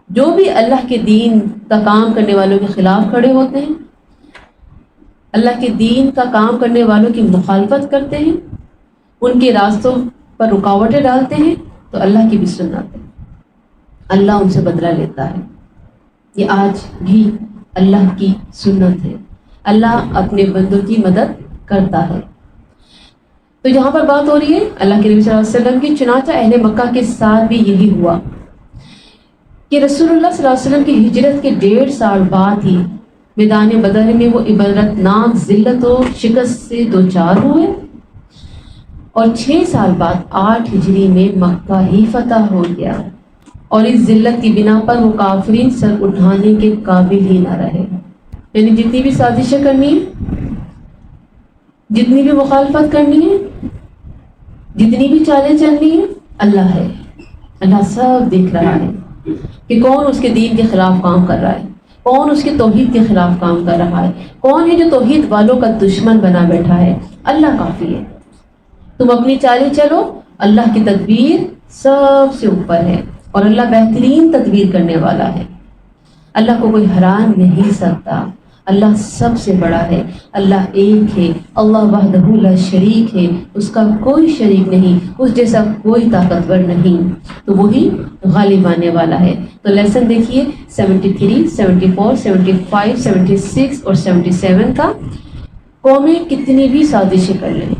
S1: جو بھی اللہ کے دین کا کام کرنے والوں کے خلاف کھڑے ہوتے ہیں, اللہ کے دین کا کام کرنے والوں کی مخالفت کرتے ہیں, ان کے راستوں پر رکاوٹیں ڈالتے ہیں, تو اللہ کی بھی سنت ہے, اللہ ان سے بدلہ لیتا ہے. یہ آج بھی اللہ کی سنت ہے, اللہ اپنے بندوں کی مدد کرتا ہے. تو یہاں پر بات ہو رہی ہے اللہ کے نبی صلی اللہ علیہ وسلم کی. چنانچہ اہل مکہ کے ساتھ بھی یہی ہوا کہ رسول اللہ صلی اللہ علیہ وسلم کی ہجرت کے 1.5 سال بعد ہی میدان بدر میں وہ عبرتناک ذلت و شکست سے دوچار ہوئے, اور 6 سال بعد 8 ہجری میں مکہ ہی فتح ہو گیا. اور اس ذلت کی بنا پر وہ کافرین سر اٹھانے کے قابل ہی نہ رہے. یعنی جتنی بھی سازشیں کرنی ہے، جتنی بھی مخالفت کرنی ہے، جتنی بھی چالیں چلنی ہے، اللہ ہے. اللہ سب دیکھ رہا ہے کہ کون اس کے دین کے خلاف کام کر رہا ہے، کون اس کے توحید کے خلاف کام کر رہا ہے، کون ہے جو توحید والوں کا دشمن بنا بیٹھا ہے. اللہ کافی ہے. تم اپنی چالیں چلو، اللہ کی تدبیر سب سے اوپر ہے اور اللہ بہترین تدبیر کرنے والا ہے. اللہ کو کوئی ہرا نہیں سکتا. اللہ سب سے بڑا ہے. اللہ ایک ہے. اللہ وحدہ لا شریک ہے. اس کا کوئی شریک نہیں، اس جیسا کوئی طاقتور نہیں. تو وہی غالب آنے والا ہے. تو لیسن دیکھیے 73, 74, 75, 76 اور 77 کا. قومیں کتنی بھی سازشیں کر لیں،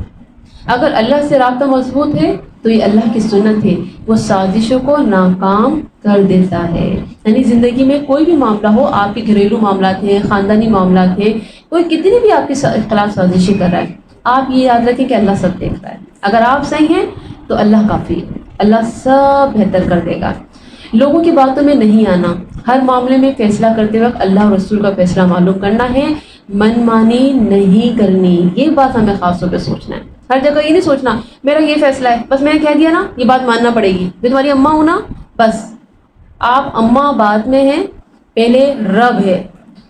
S1: اگر اللہ سے رابطہ مضبوط ہے تو یہ اللہ کی سنت ہے، وہ سازشوں کو ناکام کر دیتا ہے. یعنی زندگی میں کوئی بھی معاملہ ہو، آپ کے گھریلو معاملات ہیں، خاندانی معاملات ہیں، کوئی کتنی بھی آپ کے خلاف سازشیں کر رہا ہے، آپ یہ یاد رکھیں کہ اللہ سب دیکھتا ہے. اگر آپ صحیح ہیں تو اللہ کافی ہے. اللہ سب بہتر کر دے گا. لوگوں کی باتوں میں نہیں آنا. ہر معاملے میں فیصلہ کرتے وقت اللہ اور رسول کا فیصلہ معلوم کرنا ہے، من مانی نہیں کرنی. یہ بات ہمیں خاص طور پہ سوچنا ہے. ہر جگہ یہ نہیں سوچنا میرا یہ فیصلہ ہے، بس میں نے کہہ دیا نا یہ بات ماننا پڑے گی، میں تمہاری اماں ہوں نا. بس آپ اماں بعد میں ہیں، پہلے رب ہے.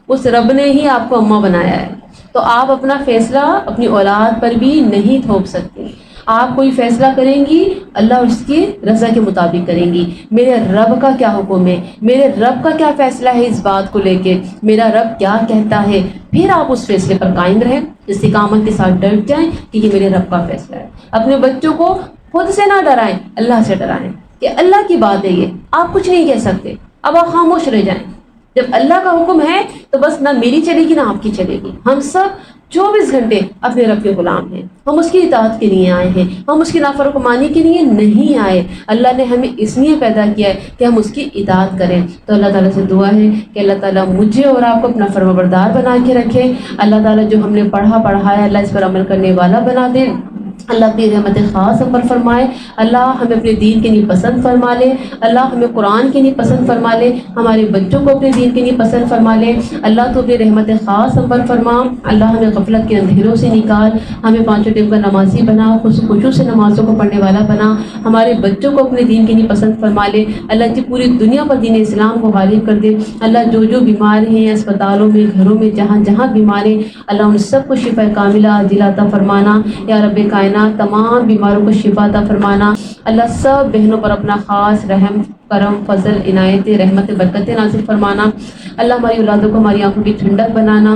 S1: اس رب نے ہی آپ کو اماں بنایا ہے. تو آپ اپنا فیصلہ اپنی اولاد پر بھی نہیں تھوپ سکتے. آپ کوئی فیصلہ کریں گی اللہ اس کی رضا کے مطابق کریں گی. میرے رب کا کیا حکم ہے، میرے رب کا کیا فیصلہ ہے اس بات کو لے کے، میرا رب کیا کہتا ہے، پھر آپ اس فیصلے پر قائم رہیں، استقامت کے ساتھ ڈٹ جائیں کہ یہ میرے رب کا فیصلہ ہے. اپنے بچوں کو خود سے نہ ڈرائیں، اللہ سے ڈرائیں کہ اللہ کی بات ہے یہ، آپ کچھ نہیں کہہ سکتے. اب آپ خاموش رہ جائیں. جب اللہ کا حکم ہے تو بس نہ میری چلے گی نہ آپ کی چلے گی. ہم سب 24 گھنٹے اپنے رب کے غلام ہیں. ہم اس کی اطاعت کے لیے آئے ہیں، ہم اس کی نافرمانی کے لیے نہیں آئے. اللہ نے ہمیں اس لیے پیدا کیا ہے کہ ہم اس کی اطاعت کریں. تو اللہ تعالیٰ سے دعا ہے کہ اللہ تعالیٰ مجھے اور آپ کو اپنا فرمانبردار بنا کے رکھے. اللہ تعالیٰ جو ہم نے پڑھایا اللہ اس پر عمل کرنے والا بنا دے. اللہ اپنی رحمت خاص ہم پر فرمائے. اللہ ہمیں اپنے دین کے لیے پسند فرما لے. اللہ ہمیں قرآن کے لیے پسند فرما لے. ہمارے بچوں کو اپنے دین کے لیے پسند فرما لے. اللہ تو اپنی رحمت خاص ہم پر فرما. اللہ ہمیں غفلت کے اندھیروں سے نکال. ہمیں 5 ٹائم کا نمازی بنا، خشوع سے نمازوں کو پڑھنے والا بنا. ہمارے بچوں کو اپنے دین کے لیے پسند فرما لے. اللہ جی پوری دنیا پر دین اسلام کو غالب کر دے. اللہ جو بیمار ہیں اسپتالوں میں، گھروں میں، جہاں جہاں بیمار ہیں، اللہ ان سب کو شفا کاملہ عاجلہ عطا فرمانا. یا رب کائنات تمام بیماروں کو شفا عطا فرمانا. اللہ سب بہنوں پر اپنا خاص رحم، کرم، فضل، عنایت، رحمت، برکت نازل فرمانا. اللہ ہماری اولادوں کو ہماری آنکھوں کی ٹھنڈک بنانا،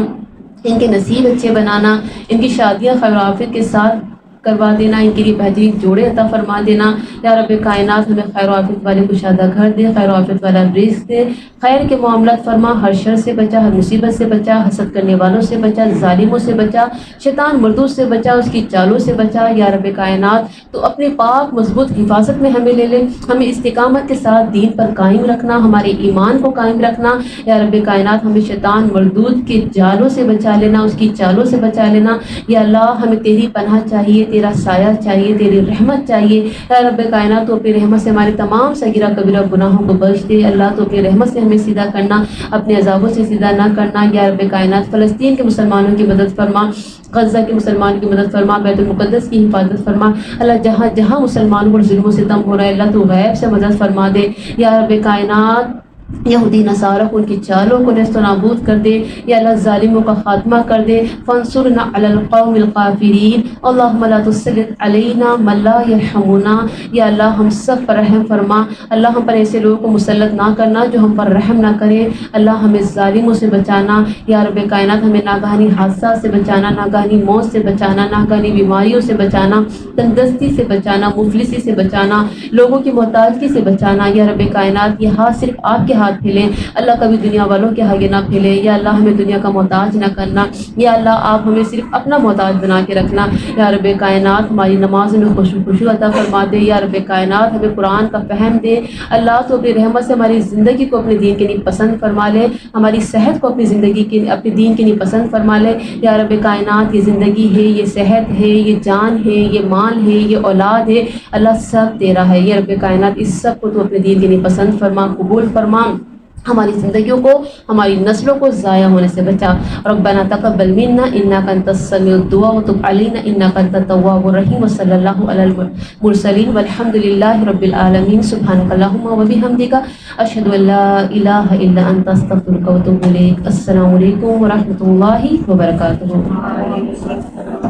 S1: ان کے نصیب اچھے بنانا، ان کی شادیاں خیر و عافیت کے ساتھ کروا دینا، ان کے لیے بہترین جوڑے عطا فرما دینا. یا رب کائنات ہمیں خیر و عافیت والے کشادہ گھر دے، خیر و عافیت والا رزق دے، خیر کے معاملات فرما، ہر شر سے بچا، ہر مصیبت سے بچا، حسد کرنے والوں سے بچا، ظالموں سے بچا، شیطان مردود سے بچا، اس کی چالوں سے بچا. یا رب کائنات تو اپنے پاک مضبوط حفاظت میں ہمیں لے لے. ہمیں استقامت کے ساتھ دین پر قائم رکھنا، ہمارے ایمان کو قائم رکھنا. یا رب کائنات ہمیں شیطان مردود کے جالوں سے بچا لینا، اس کی چالوں سے بچا لینا. یا اللہ ہمیں تیری پناہ چاہیے، تیرا سایہ چاہیے، تیری رحمت چاہیے. یا رب کائنات تو اپنی رحمت سے ہمارے تمام صغیرہ کبیرہ گناہوں کو بخش دے. اللہ تو اپنی رحمت سے ہمیں سیدھا کرنا، اپنے عذابوں سے سیدھا نہ کرنا. یا رب کائنات فلسطین کے مسلمانوں کی مدد فرما، غزہ کے مسلمان کی مدد فرما، بیت المقدس کی حفاظت فرما. اللہ جہاں جہاں مسلمانوں پر ظلم و ستم ہو رہا ہے اللہ تو غیب سے مدد فرما دے. یا رب کائنات یہودی نصارہ کو ان کی چالوں کو نیست و نابود کر دے. یا اللہ ظالموں کا خاتمہ کر دے. فانصرنا علی القوم الکافرین. اللہم لا تسلط علینا من لا یرحمنا. یا اللہ ہم سب پر رحم فرما. اللہ ہم پر ایسے لوگوں کو مسلط نہ کرنا جو ہم پر رحم نہ کرے. اللہ ہمیں ظالموں سے بچانا. یا رب کائنات ہمیں ناگہانی حادثات سے بچانا، ناگہانی موت سے بچانا، ناگہانی بیماریوں سے بچانا، تندرستی سے بچانا، مفلسی سے بچانا، لوگوں کی محتاجگی سے بچانا. یا رب کائنات یہ ہاتھ صرف آپ کے ہاتھ پھیلیں اللہ کبھی دنیا والوں کے آگے نہ پھیلے یا اللہ ہمیں دنیا کا محتاج نہ کرنا یا اللہ آپ ہمیں صرف اپنا محتاج بنا کے رکھنا یا رب کائنات ہماری نماز میں خوشو عطا فرما دے یا رب کائنات ہمیں قرآن کا فہم دے اللہ تو اپنی رحمت سے ہماری زندگی کو اپنے دین کے لیے پسند فرما لے ہماری صحت کو اپنی زندگی کے اپنے دین کے لیے پسند فرما لے یا رب کائنات یہ زندگی ہے یہ صحت ہے یہ جان ہے یہ مال ہے یہ اولاد ہے اللہ سب تیرا ہے یہ رب کائنات اس سب کو تو اپنے دین کے لیے پسند فرما قبول فرما ہماری زندگیوں کو ہماری نسلوں کو ضائع ہونے سے بچا ربنا تقبل منا انك انت السميع الدعاء وتب علينا انك انت التواب الرحيم وصلى الله على المرسلين والحمد لله رب العالمين سبحانك اللهم وبحمدك اشهد ان لا اله الا انت استغفرك واتوب اليك السلام علیکم ورحمۃ اللہ وبرکاتہ